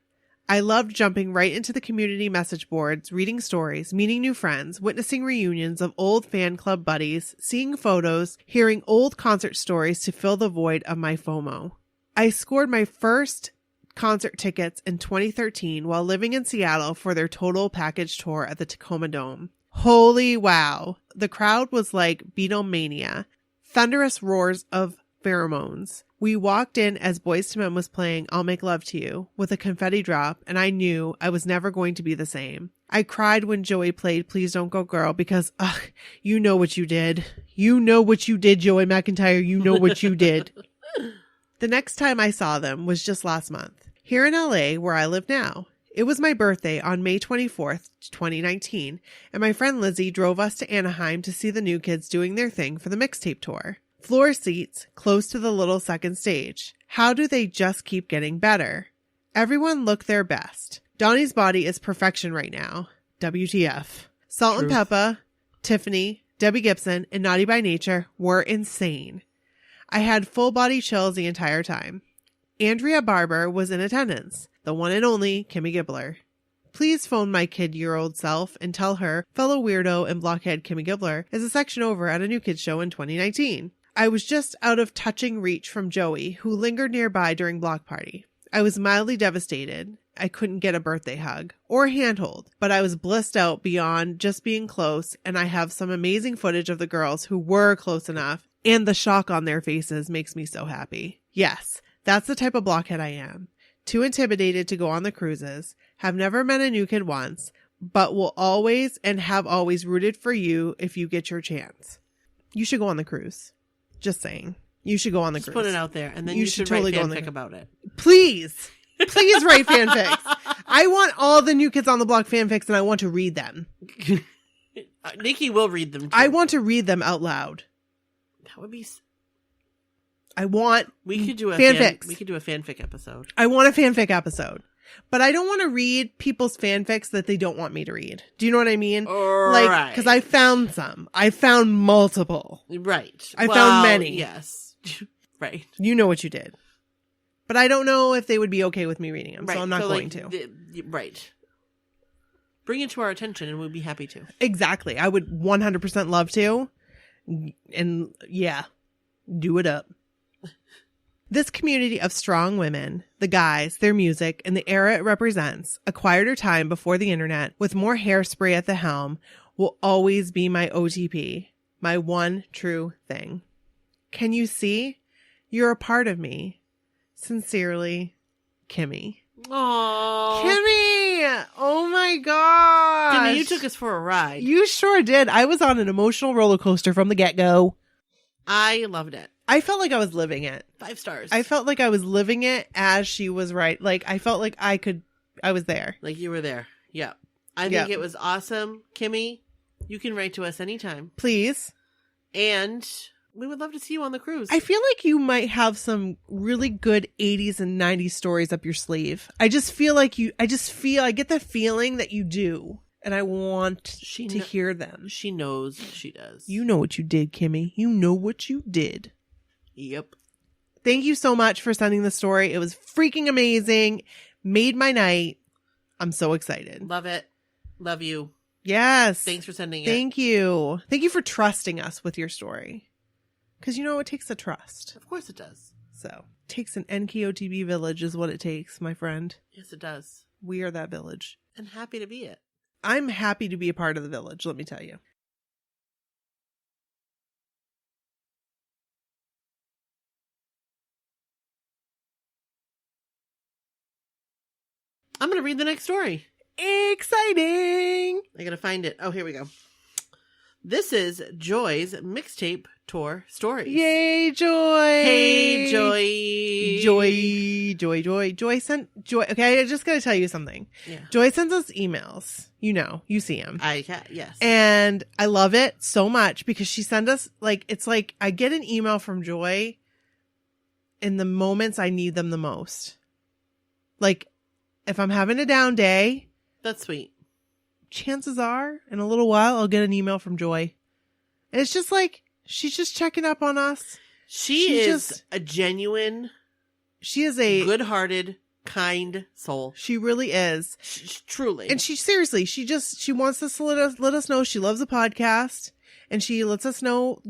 Speaker 2: I loved jumping right into the community message boards, reading stories, meeting new friends, witnessing reunions of old fan club buddies, seeing photos, hearing old concert stories to fill the void of my FOMO. I scored my first concert tickets in 2013 while living in Seattle for their total package tour at the Tacoma Dome. Holy wow. The crowd was like Beatlemania. Thunderous roars of pheromones. We walked in as Boyz II Men was playing I'll Make Love to You with a confetti drop, and I knew I was never going to be the same. I cried when Joey played Please Don't Go Girl because, you know what you did. You know what you did, Joey McIntyre. You know what you did. The next time I saw them was just last month, here in LA where I live now. It was my birthday on May 24th, 2019, and my friend Lizzie drove us to Anaheim to see the New Kids doing their thing for the mixtape tour. Floor seats close to the little second stage. How do they just keep getting better? Everyone looked their best. Donnie's body is perfection right now. WTF. Salt and Peppa, Tiffany, Debbie Gibson, and Naughty by Nature were insane. I had full body chills the entire time. Andrea Barber was in attendance, the one and only Kimmy Gibbler. Please phone my kid-year-old self and tell her fellow weirdo and blockhead Kimmy Gibbler is a section over at a New Kids show in 2019. I was just out of touching reach from Joey, who lingered nearby during Block Party. I was mildly devastated. I couldn't get a birthday hug or a handhold, but I was blissed out beyond just being close, and I have some amazing footage of the girls who were close enough, and the shock on their faces makes me so happy. Yes, That's the type of blockhead I am. Too intimidated to go on the cruises. Have never met a new kid once, but will always and have always rooted for you if you get your chance. You should go on the cruise. Just saying. You should go on the cruise.
Speaker 3: Put it out there, and then you should totally write fanfic about it.
Speaker 2: Please. Please write fanfics. I want all the New Kids on the Block fanfics, and I want to read them.
Speaker 3: Nikki will read them, too.
Speaker 2: I want to read them out loud.
Speaker 3: That would be...
Speaker 2: I want
Speaker 3: we could do a
Speaker 2: fanfics.
Speaker 3: We could do a fanfic episode.
Speaker 2: I want a fanfic episode. But I don't want to read people's fanfics that they don't want me to read. Do you know what I mean?
Speaker 3: Right.
Speaker 2: Like, because I found some. I found multiple.
Speaker 3: Right.
Speaker 2: I found many.
Speaker 3: Yes. Right.
Speaker 2: You know what you did. But I don't know if they would be okay with me reading them,
Speaker 3: right.
Speaker 2: so I'm not going to.
Speaker 3: Right. Bring it to our attention and we'd be happy to.
Speaker 2: Exactly. I would 100% love to. And yeah, do it up. This community of strong women, the guys, their music, and the era it represents, a quieter time before the internet, with more hairspray at the helm, will always be my OTP, my one true thing. Can you see? You're a part of me. Sincerely, Kimmy.
Speaker 3: Aww.
Speaker 2: Kimmy! Oh my gosh!
Speaker 3: Kimmy, you took us for a ride.
Speaker 2: You sure did. I was on an emotional roller coaster from the get-go.
Speaker 3: I loved it.
Speaker 2: I felt like I was living it.
Speaker 3: 5 stars.
Speaker 2: I felt like I was living it as she was right. Like, I felt like I was there.
Speaker 3: Like you were there. Yeah. I think it was awesome. Kimmy, you can write to us anytime.
Speaker 2: Please.
Speaker 3: And we would love to see you on the cruise.
Speaker 2: I feel like you might have some really good 80s and 90s stories up your sleeve. I get the feeling that you do. And I want to hear them.
Speaker 3: She knows she does.
Speaker 2: You know what you did, Kimmy. You know what you did.
Speaker 3: Yep.
Speaker 2: Thank you so much for sending the story. It was freaking amazing. Made my night. I'm so excited.
Speaker 3: Love it. Love you.
Speaker 2: Yes.
Speaker 3: Thanks for sending it.
Speaker 2: Thank you. Thank you for trusting us with your story. Because it takes a trust.
Speaker 3: Of course it does.
Speaker 2: So, it takes an NKOTB village is what it takes, my friend.
Speaker 3: Yes, it does.
Speaker 2: We are that village.
Speaker 3: And happy to be it.
Speaker 2: I'm happy to be a part of the village, let me tell you.
Speaker 3: I'm going to read the next story.
Speaker 2: Exciting!
Speaker 3: I got to find it. Oh, here we go. This is Joy's mixtape tour stories.
Speaker 2: Yay, Joy!
Speaker 3: Hey, Joy!
Speaker 2: Joy sent Joy. Okay, I just got to tell you something.
Speaker 3: Yeah.
Speaker 2: Joy sends us emails. You see them.
Speaker 3: Yes.
Speaker 2: And I love it so much because she sent us it's like I get an email from Joy in the moments I need them the most. Like if I'm having a down day.
Speaker 3: That's sweet.
Speaker 2: Chances are in a little while I'll get an email from Joy. And it's just like she's just checking up on us.
Speaker 3: She is a genuine, good-hearted, kind soul.
Speaker 2: She really is.
Speaker 3: Truly.
Speaker 2: And she wants us to let us know she loves the podcast, and she lets us know,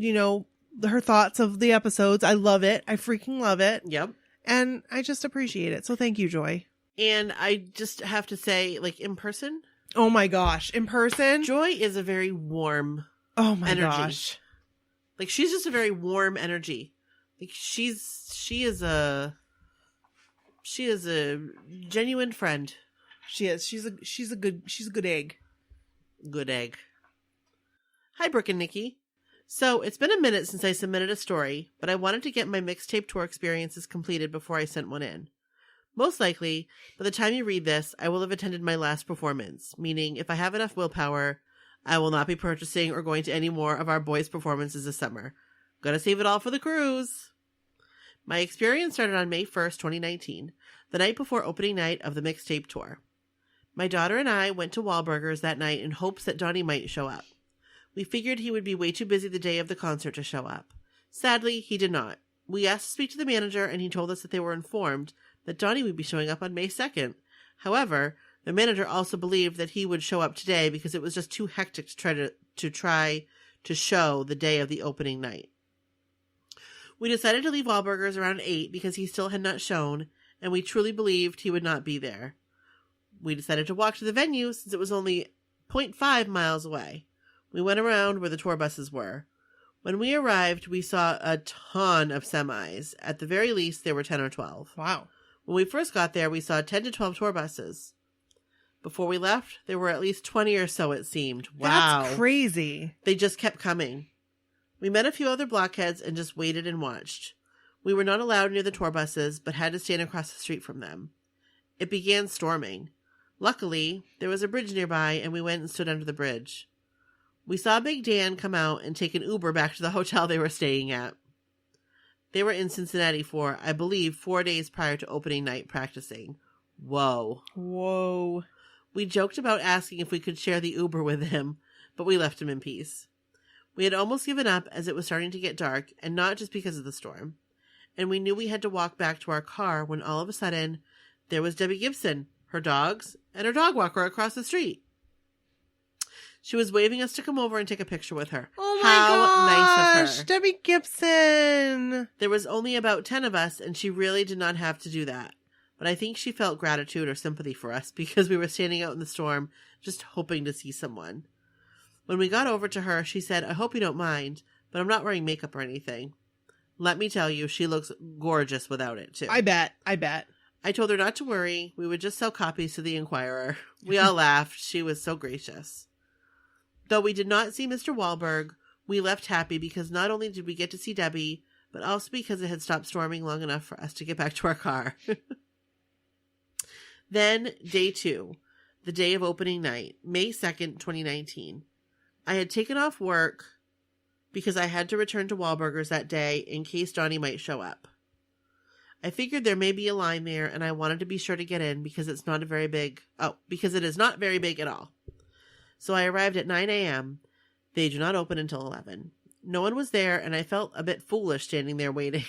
Speaker 2: her thoughts of the episodes. I love it. I freaking love it.
Speaker 3: Yep.
Speaker 2: And I just appreciate it. So thank you, Joy.
Speaker 3: And I just have to say, in person.
Speaker 2: Oh my gosh. In person?
Speaker 3: Joy is a very warm energy.
Speaker 2: Gosh.
Speaker 3: She's just a very warm energy. She is a genuine friend.
Speaker 2: She is. She's a good egg.
Speaker 3: Good egg. Hi, Brooke and Nikki. So it's been a minute since I submitted a story, but I wanted to get my mixtape tour experiences completed before I sent one in. Most likely, by the time you read this, I will have attended my last performance, meaning if I have enough willpower, I will not be purchasing or going to any more of our boys' performances this summer. Gotta save it all for the cruise. My experience started on May 1st, 2019, the night before opening night of the mixtape tour. My daughter and I went to Wahlburgers that night in hopes that Donnie might show up. We figured he would be way too busy the day of the concert to show up. Sadly, he did not. We asked to speak to the manager, and he told us that they were informed that Donnie would be showing up on May 2nd. However, the manager also believed that he would show up today because it was just too hectic to try to show the day of the opening night. We decided to leave Wahlburgers around 8 because he still had not shown, and we truly believed he would not be there. We decided to walk to the venue since it was only 0.5 miles away. We went around where the tour buses were. When we arrived, we saw a ton of semis. At the very least, there were 10 or 12.
Speaker 2: Wow.
Speaker 3: When we first got there, we saw 10 to 12 tour buses. Before we left, there were at least 20 or so, it seemed. Wow.
Speaker 2: That's crazy.
Speaker 3: They just kept coming. We met a few other blockheads and just waited and watched. We were not allowed near the tour buses, but had to stand across the street from them. It began storming. Luckily, there was a bridge nearby, and we went and stood under the bridge. We saw Big Dan come out and take an Uber back to the hotel they were staying at. They were in Cincinnati for, I believe, 4 days prior to opening night practicing. Whoa. We joked about asking if we could share the Uber with him, but we left him in peace. We had almost given up as it was starting to get dark, and not just because of the storm. And we knew we had to walk back to our car when all of a sudden, there was Debbie Gibson, her dogs, and her dog walker across the street. She was waving us to come over and take a picture with her.
Speaker 2: Oh my
Speaker 3: How nice of her.
Speaker 2: Debbie Gibson.
Speaker 3: There was only about 10 of us, and she really did not have to do that. But I think she felt gratitude or sympathy for us because we were standing out in the storm, just hoping to see someone. When we got over to her, she said, "I hope you don't mind, but I'm not wearing makeup or anything." Let me tell you, she looks gorgeous without it, too.
Speaker 2: I bet.
Speaker 3: I told her not to worry. We would just sell copies to the Inquirer. We all laughed. She was so gracious. Though we did not see Mr. Wahlberg, we left happy because not only did we get to see Debbie, but also because it had stopped storming long enough for us to get back to our car. Then, day 2, the day of opening night, May 2nd, 2019. I had taken off work because I had to return to Wahlburgers that day in case Donnie might show up. I figured there may be a line there, and I wanted to be sure to get in because it is not very big at all. So I arrived at 9 a.m. They do not open until 11. No one was there, and I felt a bit foolish standing there waiting.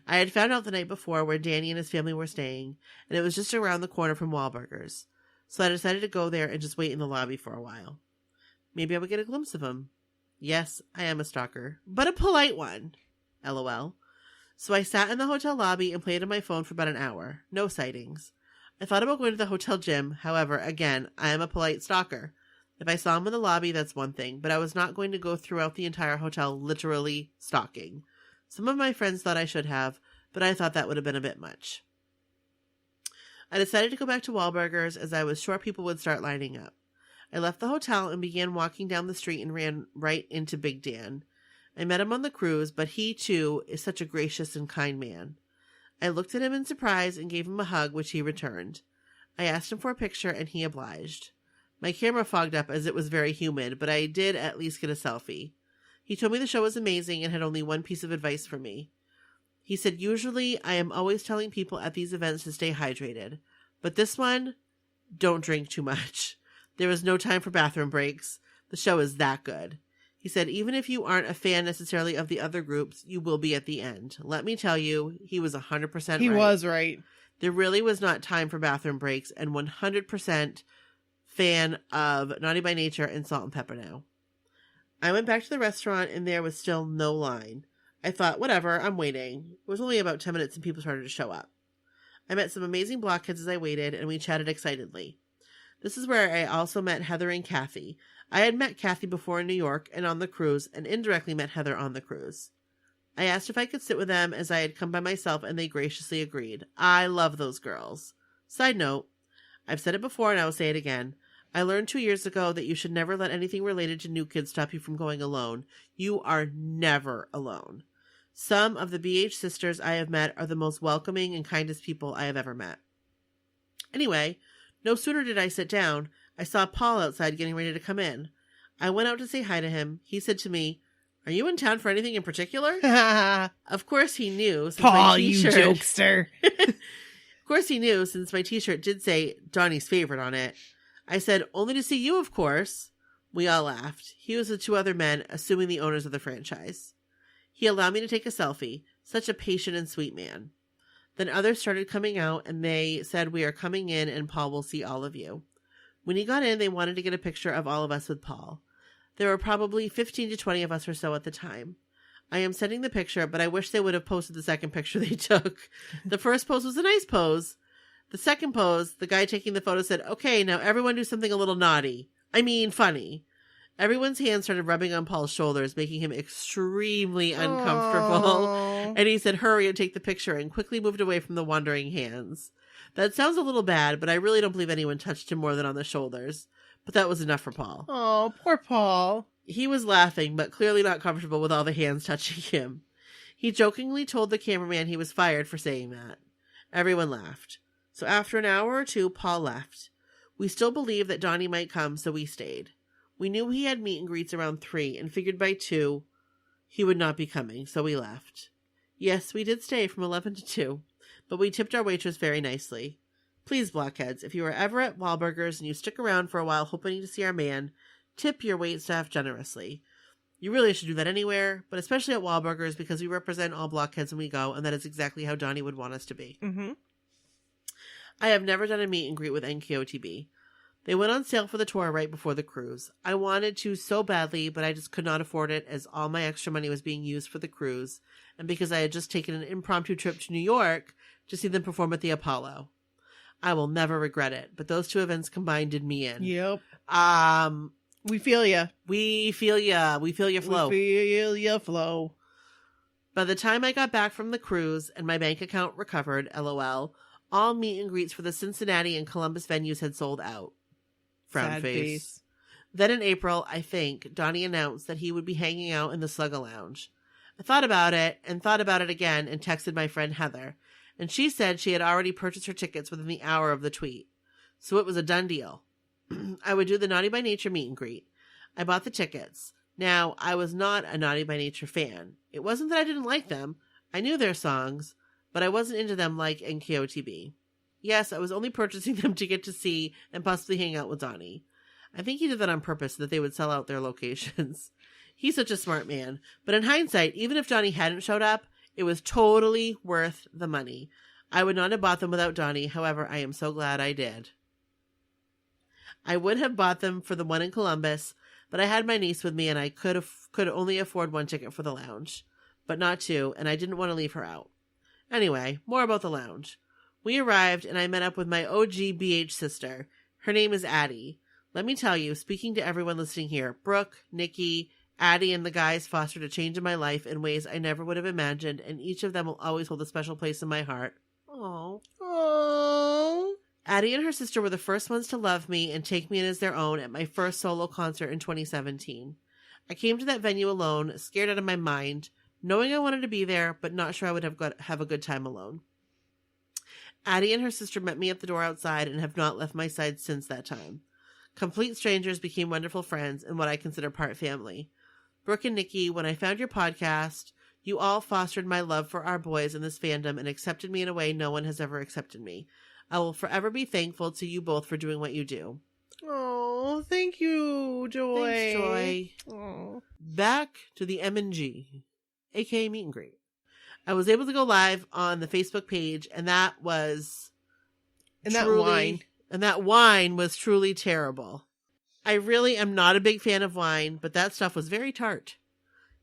Speaker 3: I had found out the night before where Danny and his family were staying, and it was just around the corner from Wahlburgers. So I decided to go there and just wait in the lobby for a while. Maybe I would get a glimpse of him. Yes, I am a stalker, but a polite one. LOL. So I sat in the hotel lobby and played on my phone for about an hour. No sightings. I thought about going to the hotel gym. However, again, I am a polite stalker. If I saw him in the lobby, that's one thing, but I was not going to go throughout the entire hotel literally stalking. Some of my friends thought I should have, but I thought that would have been a bit much. I decided to go back to Wahlburgers as I was sure people would start lining up. I left the hotel and began walking down the street and ran right into Big Dan. I met him on the cruise, but he, too, is such a gracious and kind man. I looked at him in surprise and gave him a hug, which he returned. I asked him for a picture, and he obliged. My camera fogged up as it was very humid, but I did at least get a selfie. He told me the show was amazing and had only one piece of advice for me. He said, "Usually, I am always telling people at these events to stay hydrated. But this one, don't drink too much. There is no time for bathroom breaks. The show is that good." He said, "Even if you aren't a fan necessarily of the other groups, you will be at the end." Let me tell you, he was 100% right.
Speaker 2: He was right.
Speaker 3: There really was not time for bathroom breaks, and 100% fan of Naughty by Nature and Salt and Pepper now. I went back to the restaurant, and there was still no line. I thought, whatever, I'm waiting. It was only about 10 minutes and people started to show up. I met some amazing blockheads as I waited, and we chatted excitedly. This is where I also met Heather and Kathy. I had met Kathy before in New York and on the cruise, and indirectly met Heather on the cruise. I asked if I could sit with them as I had come by myself, and they graciously agreed. I love those girls. Side note, I've said it before and I will say it again. I learned 2 years ago that you should never let anything related to New Kids stop you from going alone. You are never alone. Some of the BH sisters I have met are the most welcoming and kindest people I have ever met. Anyway, no sooner did I sit down, I saw Paul outside getting ready to come in. I went out to say hi to him. He said to me, "Are you in town for anything in particular?" Of course he knew. Since
Speaker 2: Paul,
Speaker 3: my t-shirt,
Speaker 2: you jokester.
Speaker 3: Of course he knew, since my t-shirt did say Donnie's favorite on it. I said, "Only to see you, of course." We all laughed. He was with 2 other men, assuming the owners of the franchise. He allowed me to take a selfie. Such a patient and sweet man. Then others started coming out, and they said, "We are coming in, and Paul will see all of you." When he got in, they wanted to get a picture of all of us with Paul. There were probably 15 to 20 of us or so at the time. I am sending the picture, but I wish they would have posted the second picture they took. The first pose was a nice pose. The second pose, the guy taking the photo said, "Okay, now everyone do something a little naughty. I mean, funny." Everyone's hands started rubbing on Paul's shoulders, making him extremely uncomfortable.
Speaker 2: Aww.
Speaker 3: And he said, hurry and take the picture, and quickly moved away from the wandering hands. That sounds a little bad, but I really don't believe anyone touched him more than on the shoulders. But that was enough for Paul.
Speaker 2: Oh, poor Paul.
Speaker 3: He was laughing, but clearly not comfortable with all the hands touching him. He jokingly told the cameraman he was fired for saying that. Everyone laughed. So after an hour or two, Paul left. We still believed that Donnie might come, so we stayed. We knew he had meet and greets around 3 and figured by 2 he would not be coming, so we left. Yes, we did stay from 11 to 2, but we tipped our waitress very nicely. Please, blockheads, if you are ever at Wahlburgers and you stick around for a while hoping to see our man, tip your waitstaff generously. You really should do that anywhere, but especially at Wahlburgers because we represent all blockheads when we go, and that is exactly how Donnie would want us to be.
Speaker 2: Mm-hmm.
Speaker 3: I have never done a meet and greet with NKOTB. They went on sale for the tour right before the cruise. I wanted to so badly, but I just could not afford it as all my extra money was being used for the cruise, and because I had just taken an impromptu trip to New York to see them perform at the Apollo. I will never regret it, but those 2 events combined did me in.
Speaker 2: Yep. We feel ya.
Speaker 3: We feel ya. We feel your flow.
Speaker 2: We feel ya flow.
Speaker 3: By the time I got back from the cruise and my bank account recovered, LOL, all meet and greets for the Cincinnati and Columbus venues had sold out. Frown
Speaker 2: Sad
Speaker 3: face. Then in April, I think, Donnie announced that he would be hanging out in the Slugga Lounge. I thought about it again and texted my friend Heather, and she said she had already purchased her tickets within the hour of the tweet. So it was a done deal. I would do the Naughty by Nature meet and greet. I bought the tickets. Now, I was not a Naughty by Nature fan. It wasn't that I didn't like them. I knew their songs, but I wasn't into them like NKOTB. Yes, I was only purchasing them to get to see and possibly hang out with Donnie. I think he did that on purpose so that they would sell out their locations. He's such a smart man. But in hindsight, even if Donnie hadn't showed up, it was totally worth the money. I would not have bought them without Donnie. However, I am so glad I did. I would have bought them for the one in Columbus, but I had my niece with me and I could only afford 1 ticket for the lounge, but not 2, and I didn't want to leave her out. Anyway, more about the lounge. We arrived and I met up with my OG BH sister. Her name is Addie. Let me tell you, speaking to everyone listening here, Brooke, Nikki, Addie, and the guys fostered a change in my life in ways I never would have imagined, and each of them will always hold a special place in my heart. Aww.
Speaker 2: Aww.
Speaker 3: Addie and her sister were the first ones to love me and take me in as their own at my first solo concert in 2017. I came to that venue alone, scared out of my mind, knowing I wanted to be there, but not sure I would have a good time alone. Addie and her sister met me at the door outside and have not left my side since that time. Complete strangers became wonderful friends and what I consider part family. Brooke and Nikki, when I found your podcast, you all fostered my love for our boys in this fandom and accepted me in a way no one has ever accepted me. I will forever be thankful to you both for doing what you do.
Speaker 2: Oh, thank you, Joy.
Speaker 3: Thanks, Joy.
Speaker 2: Aww.
Speaker 3: Back to the M&G, aka meet and greet. I was able to go live on the Facebook page, and that was
Speaker 2: that wine
Speaker 3: was truly terrible. I really am not a big fan of wine, but that stuff was very tart.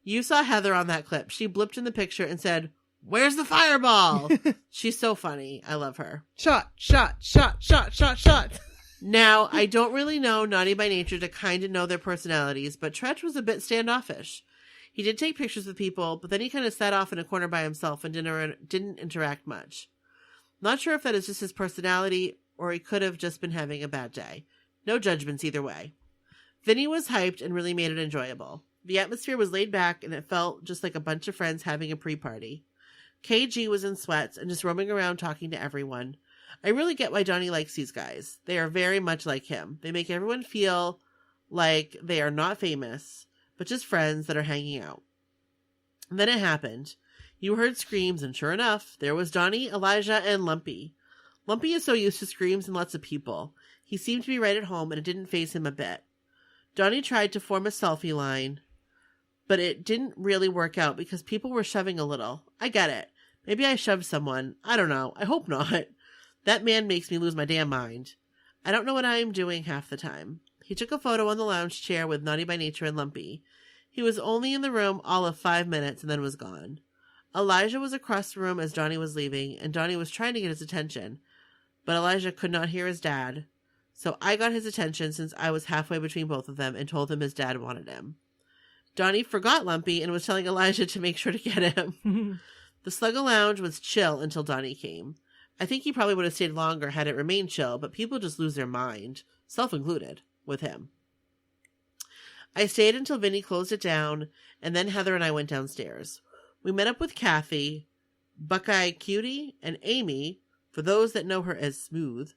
Speaker 3: You saw Heather on that clip. She blipped in the picture and said, "Where's the fireball?" She's so funny. I love her.
Speaker 2: Shot, shot, shot, shot, shot, shot.
Speaker 3: Now, I don't really know Naughty by Nature to kind of know their personalities, but Tretch was a bit standoffish. He did take pictures with people, but then he kind of sat off in a corner by himself and didn't interact much. Not sure if that is just his personality, or he could have just been having a bad day. No judgments either way. Vinny was hyped and really made it enjoyable. The atmosphere was laid back, and it felt just like a bunch of friends having a pre-party. KG was in sweats and just roaming around talking to everyone. I really get why Donnie likes these guys. They are very much like him. They make everyone feel like they are not famous, but just friends that are hanging out. And then it happened. You heard screams, and sure enough, there was Donnie, Elijah, and Lumpy. Lumpy is so used to screams and lots of people. He seemed to be right at home, and it didn't faze him a bit. Donnie tried to form a selfie line, but it didn't really work out because people were shoving a little. I get it. Maybe I shoved someone. I don't know. I hope not. That man makes me lose my damn mind. I don't know what I am doing half the time. He took a photo on the lounge chair with Naughty by Nature and Lumpy. He was only in the room all of 5 minutes and then was gone. Elijah was across the room as Donnie was leaving, and Donnie was trying to get his attention, but Elijah could not hear his dad, So I got his attention since I was halfway between both of them and told him his dad wanted him. Donnie forgot Lumpy and was telling Elijah to make sure to get him. The Sluggo Lounge was chill until Donnie came. I think he probably would have stayed longer had it remained chill, but people just lose their mind, self included, with him. I stayed until Vinny closed it down, and then Heather and I went downstairs. We met up with Kathy, Buckeye Cutie, and Amy, for those that know her as Smooth.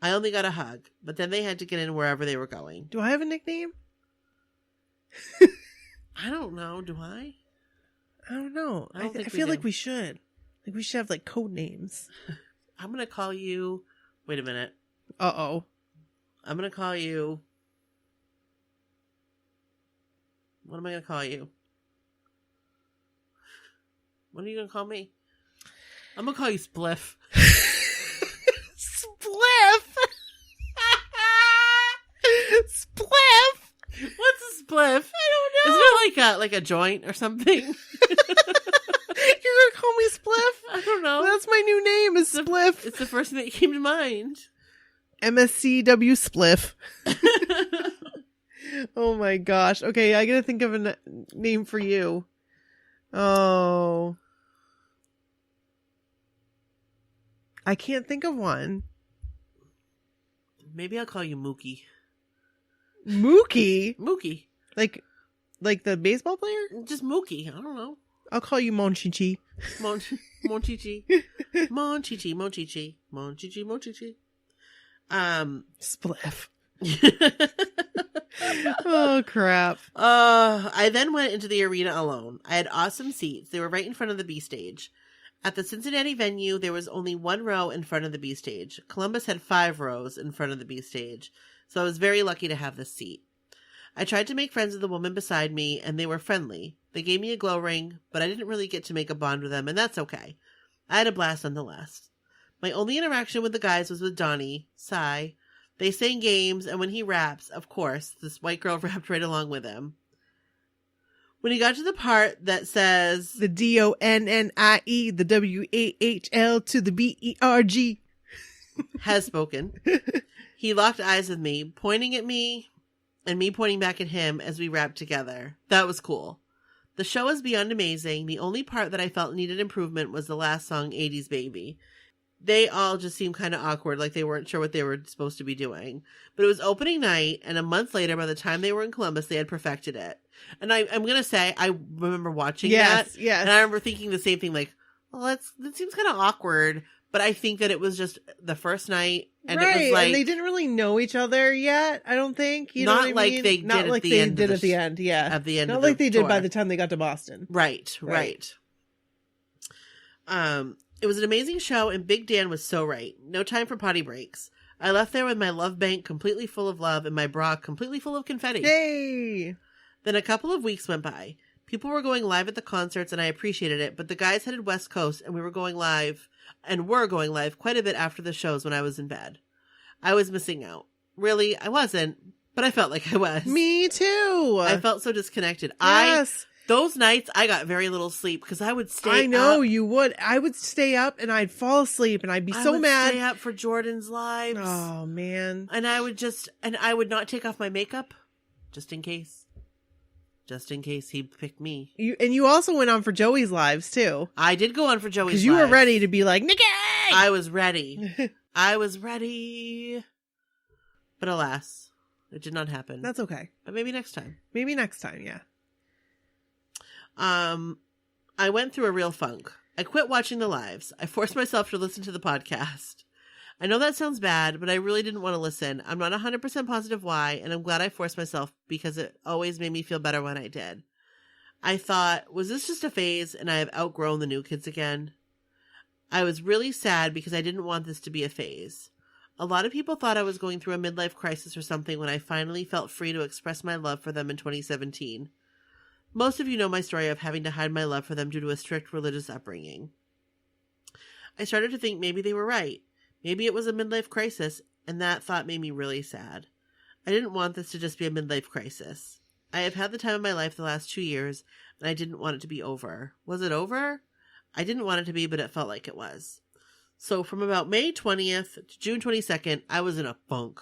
Speaker 3: I only got a hug, but then they had to get in wherever they were going.
Speaker 2: Do I have a nickname?
Speaker 3: I don't know. Do I?
Speaker 2: I don't know. I feel like we should. Like we should have like code names.
Speaker 3: I'm going to call you... Wait a minute.
Speaker 2: Uh-oh.
Speaker 3: I'm going to call you... What am I going to call you? What are you going to call me? I'm going to call you Spliff.
Speaker 2: Spliff? Spliff?
Speaker 3: What's a spliff?
Speaker 2: I don't know.
Speaker 3: Isn't it like a joint or something?
Speaker 2: You're gonna call me Spliff?
Speaker 3: I don't know.
Speaker 2: That's my new name is Spliff.
Speaker 3: It's the first thing that came to mind.
Speaker 2: MSCW Spliff. Oh my gosh. Okay, I gotta think of a name for you. Oh. I can't think of one.
Speaker 3: Maybe I'll call you Mookie.
Speaker 2: Mookie?
Speaker 3: Mookie.
Speaker 2: Like the baseball player?
Speaker 3: Just Mookie. I don't know.
Speaker 2: I'll call you Monchichi.
Speaker 3: Monchichi. Monchichi. Monchichi. Monchichi. Monchichi.
Speaker 2: Spliff. Oh, crap.
Speaker 3: I then went into the arena alone. I had awesome seats. They were right in front of the B stage. At the Cincinnati venue, there was only 1 row in front of the B stage. Columbus had 5 rows in front of the B stage. So I was very lucky to have this seat. I tried to make friends with the woman beside me, and they were friendly. They gave me a glow ring, but I didn't really get to make a bond with them, and that's okay. I had a blast nonetheless. My only interaction with the guys was with Donnie, Cy. They sang games, and when he raps, of course, this white girl rapped right along with him. When he got to the part that says...
Speaker 2: The DONNIE, the WAHL to the BERG.
Speaker 3: Has spoken. He locked eyes with me, pointing at me, and me pointing back at him as we rapped together. That was cool. The show was beyond amazing. The only part that I felt needed improvement was the last song, 80s Baby. They all just seemed kind of awkward, like they weren't sure what they were supposed to be doing. But it was opening night, and a month later, by the time they were in Columbus, they had perfected it. And I'm going to say, I remember watching that.
Speaker 2: Yes.
Speaker 3: And I remember thinking the same thing, like, well, that seems kind of awkward. But I think that it was just the first night, and
Speaker 2: right,
Speaker 3: it was like...
Speaker 2: and they didn't really know each other yet, I don't think. You know
Speaker 3: not
Speaker 2: what I
Speaker 3: like
Speaker 2: mean?
Speaker 3: they did
Speaker 2: not
Speaker 3: at
Speaker 2: like
Speaker 3: the
Speaker 2: they
Speaker 3: end
Speaker 2: did
Speaker 3: of
Speaker 2: at the end, yeah.
Speaker 3: At the end
Speaker 2: not
Speaker 3: of
Speaker 2: like
Speaker 3: the
Speaker 2: they
Speaker 3: tour.
Speaker 2: did by the time they got to Boston.
Speaker 3: Right. It was an amazing show, and Big Dan was so right. No time for potty breaks. I left there with my love bank completely full of love and my bra completely full of confetti.
Speaker 2: Yay!
Speaker 3: Then a couple of weeks went by. People were going live at the concerts, and I appreciated it, but the guys headed West Coast, and we were going live quite a bit after the shows when I was in bed. I was missing out. Really, I wasn't, but I felt like I was.
Speaker 2: Me too!
Speaker 3: I felt so disconnected.
Speaker 2: Yes!
Speaker 3: Those nights, I got very little sleep because I would stay up.
Speaker 2: I know, you would. I would stay up and I'd fall asleep and I'd be so mad.
Speaker 3: I would stay up for Jordan's lives.
Speaker 2: Oh, man.
Speaker 3: And I would not take off my makeup just in case. Just in case he picked me.
Speaker 2: You also went on for Joey's lives, too.
Speaker 3: I did go on for Joey's lives.
Speaker 2: Because you were ready to be like, Nikki!
Speaker 3: I was ready. I was ready. But alas, it did not happen.
Speaker 2: That's okay.
Speaker 3: But maybe next time.
Speaker 2: Maybe next time, yeah.
Speaker 3: I went through a real funk. I quit watching the lives. I forced myself to listen to the podcast. I know that sounds bad, but I really didn't want to listen. I'm not 100% positive why, and I'm glad I forced myself because it always made me feel better when I did. I thought, was this just a phase and I have outgrown the New Kids again? I was really sad because I didn't want this to be a phase. A lot of people thought I was going through a midlife crisis or something when I finally felt free to express my love for them in 2017. Most of you know my story of having to hide my love for them due to a strict religious upbringing. I started to think maybe they were right. Maybe it was a midlife crisis, and that thought made me really sad. I didn't want this to just be a midlife crisis. I have had the time of my life the last 2 years, and I didn't want it to be over. Was it over? I didn't want it to be, but it felt like it was. So from about May 20th to June 22nd, I was in a funk.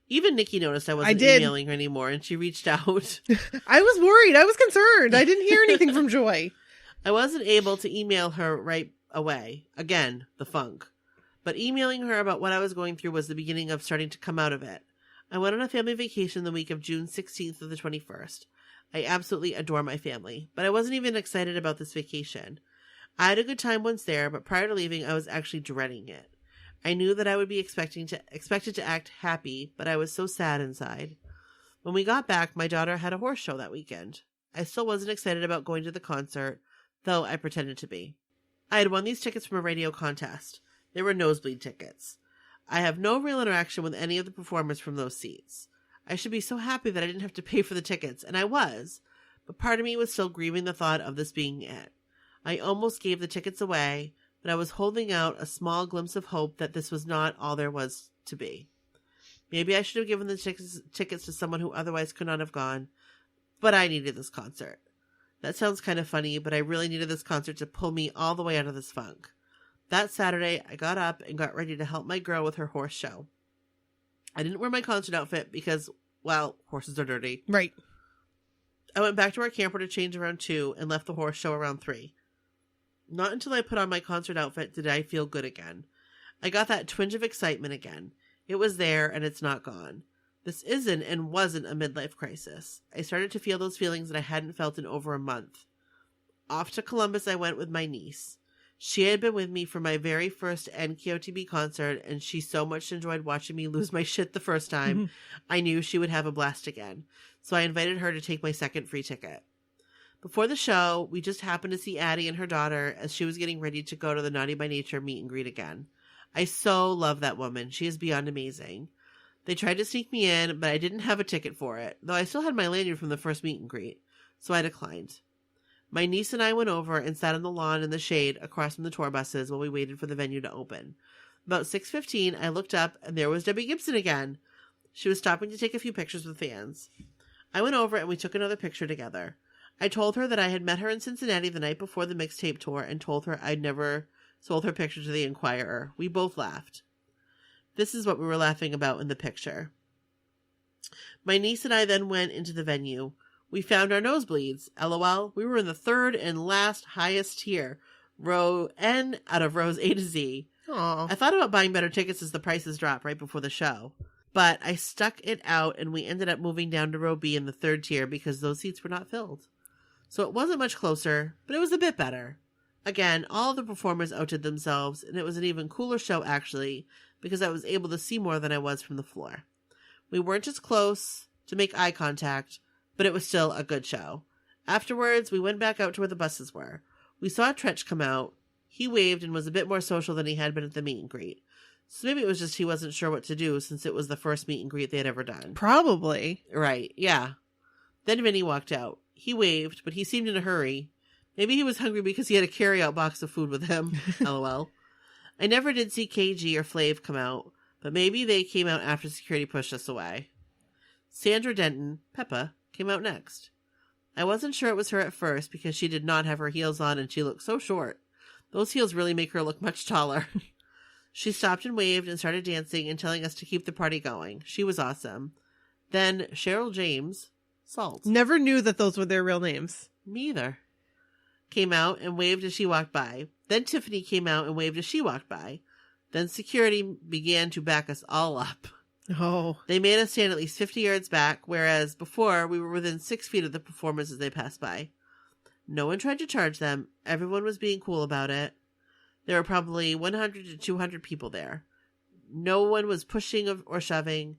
Speaker 3: Even Nikki noticed I wasn't emailing her anymore, and she reached out.
Speaker 2: I was worried. I was concerned. I didn't hear anything from Joy.
Speaker 3: I wasn't able to email her right away. Again, the funk. But emailing her about what I was going through was the beginning of starting to come out of it. I went on a family vacation the week of June 16th to the 21st. I absolutely adore my family, but I wasn't even excited about this vacation. I had a good time once there, but prior to leaving, I was actually dreading it. I knew that I would be expected to act happy, but I was so sad inside. When we got back, my daughter had a horse show that weekend. I still wasn't excited about going to the concert, though I pretended to be. I had won these tickets from a radio contest. They were nosebleed tickets. I have no real interaction with any of the performers from those seats. I should be so happy that I didn't have to pay for the tickets, and I was, but part of me was still grieving the thought of this being it. I almost gave the tickets away, but I was holding out a small glimpse of hope that this was not all there was to be. Maybe I should have given the tickets to someone who otherwise could not have gone, but I needed this concert. That sounds kind of funny, but I really needed this concert to pull me all the way out of this funk. That Saturday, I got up and got ready to help my girl with her horse show. I didn't wear my concert outfit because, well, horses are dirty.
Speaker 2: Right.
Speaker 3: I went back to our camper to change around 2 and left the horse show around 3. Not until I put on my concert outfit did I feel good again. I got that twinge of excitement again. It was there and it's not gone. This isn't and wasn't a midlife crisis. I started to feel those feelings that I hadn't felt in over a month. Off to Columbus I went with my niece. She had been with me for my very first NKOTB concert, and she so much enjoyed watching me lose my shit the first time, I knew she would have a blast again. So I invited her to take my second free ticket. Before the show, we just happened to see Addie and her daughter as she was getting ready to go to the Naughty by Nature meet and greet again. I so love that woman. She is beyond amazing. They tried to sneak me in, but I didn't have a ticket for it, though I still had my lanyard from the first meet and greet, so I declined. My niece and I went over and sat on the lawn in the shade across from the tour buses while we waited for the venue to open. About 6:15, I looked up, and there was Debbie Gibson again. She was stopping to take a few pictures with fans. I went over and we took another picture together. I told her that I had met her in Cincinnati the night before the mixtape tour and told her I'd never sold her picture to the Inquirer. We both laughed. This is what we were laughing about in the picture. My niece and I then went into the venue. We found our nosebleeds. LOL. We were in the third and last highest tier, row N out of rows A to Z.
Speaker 2: Aww.
Speaker 3: I thought about buying better tickets as the prices dropped right before the show, but I stuck it out and we ended up moving down to row B in the third tier because those seats were not filled. So it wasn't much closer, but it was a bit better. Again, all of the performers outdid themselves, and it was an even cooler show actually because I was able to see more than I was from the floor. We weren't as close to make eye contact, but it was still a good show. Afterwards, we went back out to where the buses were. We saw Tretch come out. He waved and was a bit more social than he had been at the meet and greet. So maybe it was just he wasn't sure what to do since it was the first meet and greet they had ever done.
Speaker 2: Probably.
Speaker 3: Right, yeah. Then Vinny walked out. He waved, but he seemed in a hurry. Maybe he was hungry because he had a carry-out box of food with him. LOL. I never did see KG or Flav come out, but maybe they came out after security pushed us away. Sandra Denton, Peppa, came out next. I wasn't sure it was her at first because she did not have her heels on and she looked so short. Those heels really make her look much taller. She stopped and waved and started dancing and telling us to keep the party going. She was awesome. Then Cheryl James, Salt.
Speaker 2: Never knew that those were their real names.
Speaker 3: Me either. Came out and waved as she walked by. Then Tiffany came out and waved as she walked by. Then security began to back us all up.
Speaker 2: Oh.
Speaker 3: They made us stand at least 50 yards back, whereas before we were within 6 feet of the performers as they passed by. No one tried to charge them. Everyone was being cool about it. There were probably 100 to 200 people there. No one was pushing or shoving,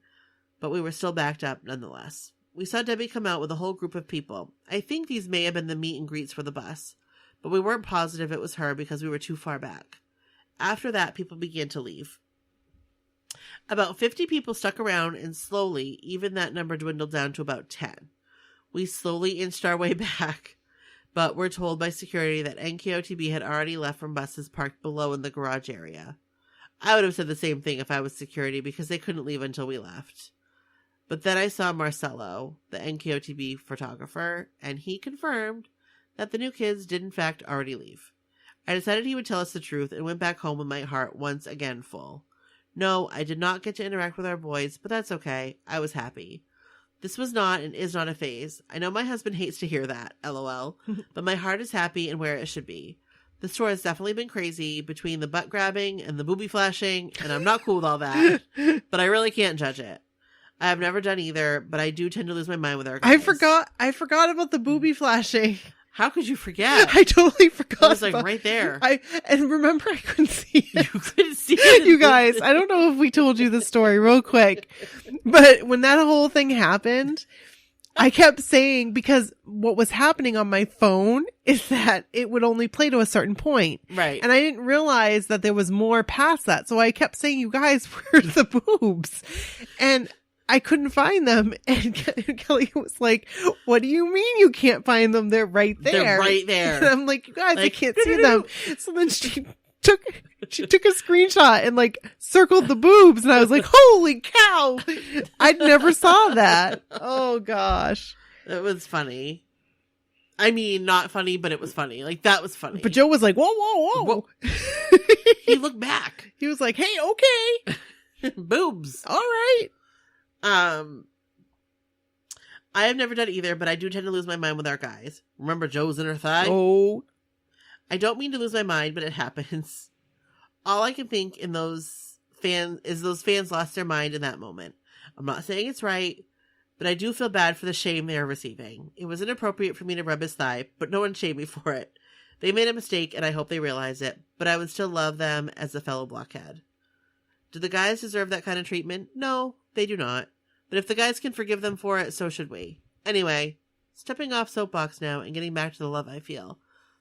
Speaker 3: but we were still backed up nonetheless. We saw Debbie come out with a whole group of people. I think these may have been the meet and greets for the bus, but we weren't positive it was her because we were too far back. After that, people began to leave. About 50 people stuck around, and slowly, even that number dwindled down to about 10. We slowly inched our way back, but were told by security that NKOTB had already left from buses parked below in the garage area. I would have said the same thing if I was security because they couldn't leave until we left. But then I saw Marcelo, the NKOTB photographer, and he confirmed that the new kids did in fact already leave. I decided he would tell us the truth and went back home with my heart once again full. No, I did not get to interact with our boys, but that's okay. I was happy. This was not and is not a phase. I know my husband hates to hear that, LOL, but my heart is happy and where it should be. The store has definitely been crazy between the butt grabbing and the booby flashing, and I'm not cool with all that, but I really can't judge it. I have never done either, but I do tend to lose my mind with our guys.
Speaker 2: I forgot about the booby flashing.
Speaker 3: How could you forget?
Speaker 2: I totally forgot.
Speaker 3: It was like right there.
Speaker 2: And remember, I couldn't see it.
Speaker 3: You couldn't see it.
Speaker 2: You guys, I don't know if we told you the story real quick, but when that whole thing happened, I kept saying, because what was happening on my phone is that it would only play to a certain point.
Speaker 3: Right.
Speaker 2: And I didn't realize that there was more past that. So I kept saying, you guys, where's the boobs? And I couldn't find them. And Kelly was like, what do you mean you can't find them? They're right there.
Speaker 3: They're right there.
Speaker 2: And I'm like, you guys, I can't see them. So then she took a screenshot and like circled the boobs. And I was like, holy cow. I never saw that. Oh gosh.
Speaker 3: It was funny. I mean, not funny, but it was funny. Like, that was funny.
Speaker 2: But Joe was like, whoa, whoa, whoa.
Speaker 3: He looked back.
Speaker 2: He was like, hey, okay.
Speaker 3: Boobs.
Speaker 2: All right.
Speaker 3: I have never done either, but I do tend to lose my mind with our guys. Remember Joe's inner thigh?
Speaker 2: Oh.
Speaker 3: I don't mean to lose my mind, but it happens. All I can think in those fans lost their mind in that moment. I'm not saying it's right, but I do feel bad for the shame they are receiving. It was inappropriate for me to rub his thigh, but no one shamed me for it. They made a mistake, and I hope they realize it, but I would still love them as a fellow blockhead. Do the guys deserve that kind of treatment? No, they do not. But if the guys can forgive them for it, so should we. Anyway, stepping off soapbox now and getting back to the love I feel.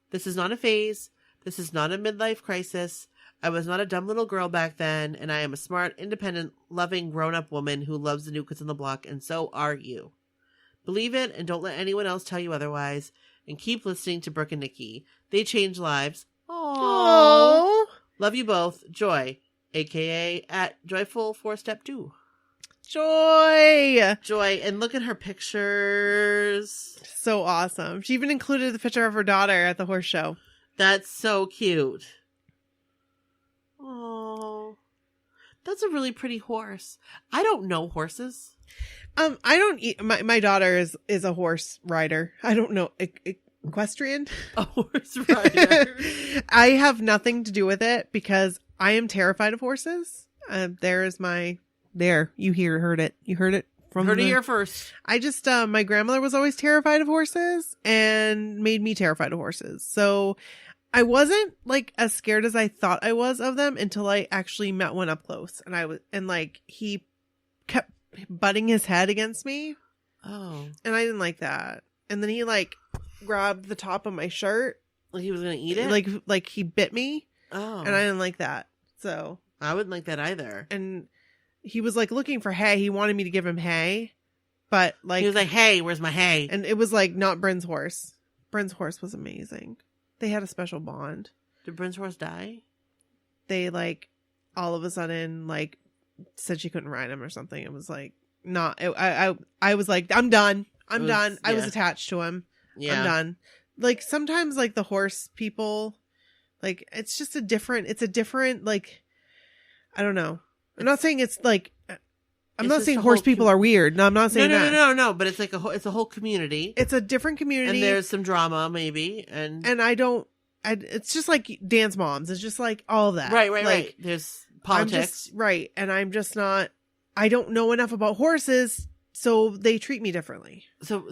Speaker 3: This is not a phase. This is not a midlife crisis. I was not a dumb little girl back then, and I am a smart, independent, loving, grown-up woman who loves the new kids on the block, and so are you. Believe it, and don't let anyone else tell you otherwise, and keep listening to Brooke and Nikki. They change lives. Aww. Love you both. Joy, a.k.a. at Joyful 4-Step 2.
Speaker 2: Joy,
Speaker 3: and look at her pictures.
Speaker 2: So awesome. She even included the picture of her daughter at the horse show.
Speaker 3: That's so cute. Oh, that's a really pretty horse. I don't know horses.
Speaker 2: I don't. My daughter is a horse rider. I don't know equestrian.
Speaker 3: A horse rider.
Speaker 2: I have nothing to do with it because I am terrified of horses. You heard it. You heard it from
Speaker 3: it here first.
Speaker 2: I just, my grandmother was always terrified of horses and made me terrified of horses. So I wasn't like as scared as I thought I was of them until I actually met one up close. And he kept butting his head against me.
Speaker 3: Oh.
Speaker 2: And I didn't like that. And then he like grabbed the top of my shirt.
Speaker 3: Like he was going to eat it?
Speaker 2: Like he bit me.
Speaker 3: Oh.
Speaker 2: And I didn't like that. So.
Speaker 3: I wouldn't like that either.
Speaker 2: And he was like looking for hay. He wanted me to give him hay, but like
Speaker 3: he was like, "Hey, where's my hay?"
Speaker 2: And it was like not Bryn's horse. Bryn's horse was amazing. They had a special bond.
Speaker 3: Did Bryn's horse die?
Speaker 2: They like all of a sudden like said she couldn't ride him or something. It was like not. I was like, I'm done. I'm done. Yeah. I was attached to him. Yeah, I'm done. Like sometimes like the horse people, like it's a different like I don't know. I'm not saying it's like, I'm not saying horse people are weird. No, I'm not saying that.
Speaker 3: No, but it's like it's a whole community.
Speaker 2: It's a different community.
Speaker 3: And there's some drama maybe. And
Speaker 2: it's just like dance moms. It's just like all that.
Speaker 3: Right. There's politics.
Speaker 2: Right. And I'm just not, I don't know enough about horses, so they treat me differently.
Speaker 3: So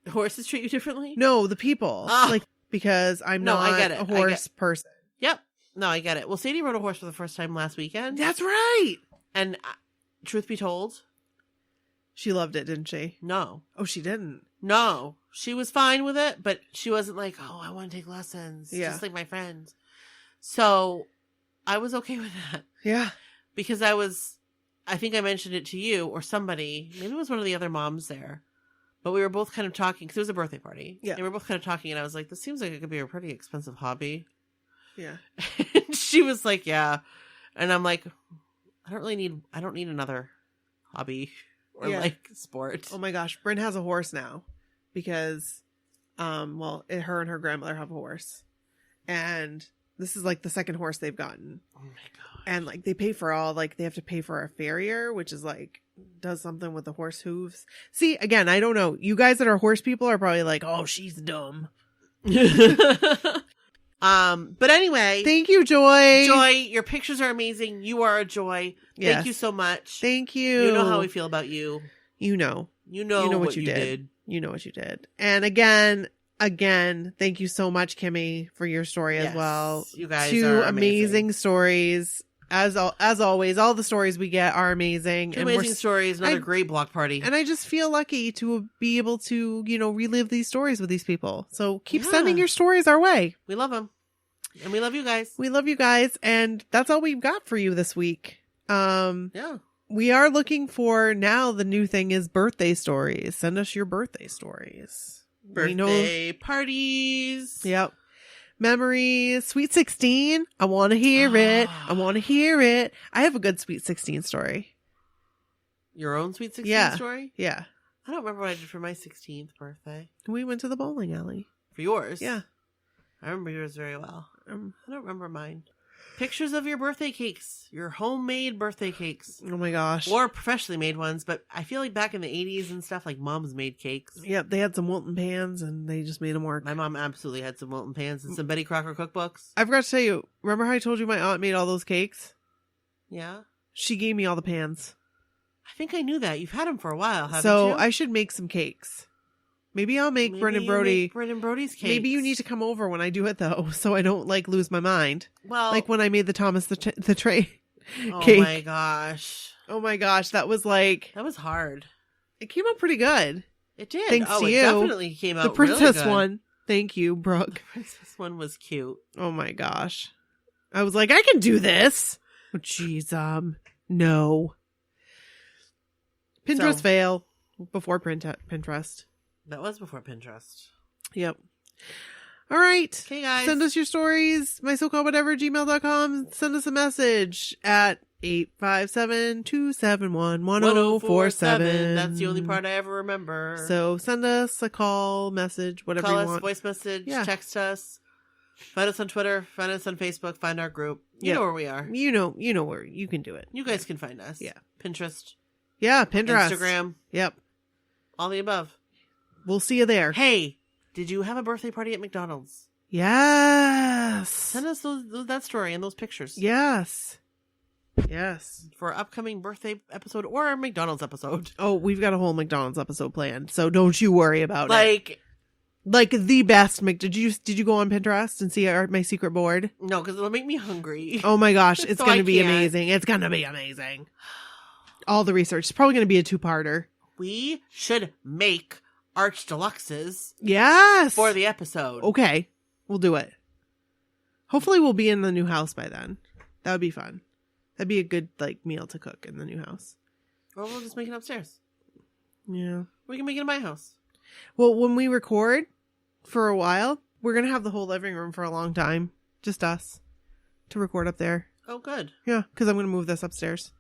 Speaker 3: horses treat you differently?
Speaker 2: No, the people.
Speaker 3: Oh.
Speaker 2: Like, because I'm not a horse person.
Speaker 3: Yep. No, I get it. Well, Sadie rode a horse for the first time last weekend.
Speaker 2: That's right.
Speaker 3: And truth be told,
Speaker 2: she loved it, didn't she?
Speaker 3: No.
Speaker 2: Oh, she didn't?
Speaker 3: No. She was fine with it, but she wasn't like, oh, I want to take lessons. Yeah. Just like my friends. So I was okay with that.
Speaker 2: Yeah.
Speaker 3: Because I think I mentioned it to you or somebody. Maybe it was one of the other moms there. But we were both kind of talking because it was a birthday party. Yeah. And we were both kind of talking and I was like, this seems like it could be a pretty expensive hobby.
Speaker 2: Yeah.
Speaker 3: And she was like, yeah. And I'm like, I don't need another hobby or like sport.
Speaker 2: Oh my gosh. Bryn has a horse now because, her and her grandmother have a horse and This is like the second horse they've gotten.
Speaker 3: Oh my god.
Speaker 2: And like they pay for all, like they have to pay for a farrier, which is like does something with the horse hooves. See, again, I don't know. You guys that are horse people are probably like, oh, she's dumb.
Speaker 3: But anyway,
Speaker 2: thank you, Joy.
Speaker 3: Joy, your pictures are amazing. You are a joy.
Speaker 2: Yes.
Speaker 3: Thank you so much.
Speaker 2: Thank you.
Speaker 3: You know how we feel about you.
Speaker 2: You know
Speaker 3: what you did.
Speaker 2: You know what you did. And again, thank you so much, Kimmy, for your story as well.
Speaker 3: You guys
Speaker 2: 2
Speaker 3: are
Speaker 2: amazing stories. As always, all the stories we get are amazing.
Speaker 3: 2 amazing stories, another great block party.
Speaker 2: And I just feel lucky to be able to, relive these stories with these people. So keep sending your stories our way.
Speaker 3: We love them. And we love you guys.
Speaker 2: We love you guys. And that's all we've got for you this week.
Speaker 3: Yeah.
Speaker 2: We are looking for, now the new thing is birthday stories. Send us your birthday stories.
Speaker 3: Birthday parties.
Speaker 2: Yep. Memories. Sweet 16. I want to hear it. I want to hear it. I have a good Sweet 16 story.
Speaker 3: Your own Sweet 16 story?
Speaker 2: Yeah.
Speaker 3: I don't remember what I did for my 16th birthday.
Speaker 2: We went to the bowling alley.
Speaker 3: For yours?
Speaker 2: Yeah.
Speaker 3: I remember yours very well. I don't remember mine. Pictures of your birthday cakes. Your homemade birthday cakes.
Speaker 2: Oh my gosh.
Speaker 3: Or professionally made ones, but I feel like back in the 80s and stuff, like moms made cakes.
Speaker 2: Yep, they had some Wilton pans and they just made them work.
Speaker 3: My mom absolutely had some Wilton pans and some Betty Crocker cookbooks.
Speaker 2: I forgot to tell you, remember how I told you my aunt made all those cakes?
Speaker 3: Yeah.
Speaker 2: She gave me all the pans.
Speaker 3: I think I knew that. You've had them for a while, haven't you?
Speaker 2: So I should make some cakes. Maybe I'll make Brendan Brody.
Speaker 3: Brendan Brody's cakes.
Speaker 2: Maybe you need to come over when I do it though, so I don't like lose my mind.
Speaker 3: Well,
Speaker 2: like when I made the Thomas the Train
Speaker 3: oh
Speaker 2: cake.
Speaker 3: my gosh.
Speaker 2: Oh my gosh, that was like,
Speaker 3: that was hard.
Speaker 2: It came out pretty good.
Speaker 3: It did.
Speaker 2: Thanks to
Speaker 3: it
Speaker 2: you.
Speaker 3: Definitely came out.
Speaker 2: The princess
Speaker 3: really good.
Speaker 2: one. Thank you, Brooke.
Speaker 3: The princess one was cute.
Speaker 2: Oh my gosh. I was like, I can do this. Oh, jeez, no. Pinterest fail before Pinterest.
Speaker 3: That was before Pinterest.
Speaker 2: Yep. All right.
Speaker 3: Okay, guys.
Speaker 2: Send us your stories. mysocalledwhatever@gmail.com. Send us a message at 857-271-1047.
Speaker 3: That's the only part I ever remember.
Speaker 2: So send us a call, message, whatever you want.
Speaker 3: Voice message, text us. Find us on Twitter. Find us on Facebook. Find our group. You know where we are.
Speaker 2: You know where you can do it.
Speaker 3: You guys can find us.
Speaker 2: Yeah.
Speaker 3: Pinterest.
Speaker 2: Yeah, Pinterest.
Speaker 3: Instagram.
Speaker 2: Yep.
Speaker 3: All the above.
Speaker 2: We'll see you there.
Speaker 3: Hey, did you have a birthday party at McDonald's?
Speaker 2: Yes.
Speaker 3: Send us that story and those pictures.
Speaker 2: Yes. Yes.
Speaker 3: For our upcoming birthday episode or our McDonald's episode.
Speaker 2: Oh, we've got a whole McDonald's episode planned, so don't you worry about
Speaker 3: it.
Speaker 2: Like the best Did you go on Pinterest and see my secret board?
Speaker 3: No, because it'll make me hungry.
Speaker 2: Oh my gosh, it's
Speaker 3: So
Speaker 2: going to be amazing. It's going to be amazing. All the research. It's probably going to be a 2-parter.
Speaker 3: We should make Arch Deluxes.
Speaker 2: Yes.
Speaker 3: For the episode.
Speaker 2: Okay. We'll do it. Hopefully we'll be in the new house by then. That would be fun. That'd be a good meal to cook in the new house.
Speaker 3: Or we'll just make it upstairs.
Speaker 2: Yeah.
Speaker 3: We can make it in my house.
Speaker 2: Well, when we record for a while, we're going to have the whole living room for a long time. Just us to record up there.
Speaker 3: Oh, good.
Speaker 2: Yeah, because I'm going to move this upstairs.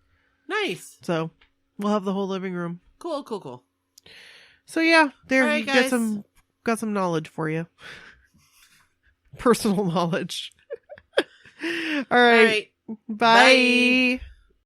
Speaker 3: Nice.
Speaker 2: So we'll have the whole living room.
Speaker 3: Cool.
Speaker 2: So yeah, there
Speaker 3: right,
Speaker 2: you
Speaker 3: guys.
Speaker 2: got some knowledge for you. Personal knowledge. All right. Bye.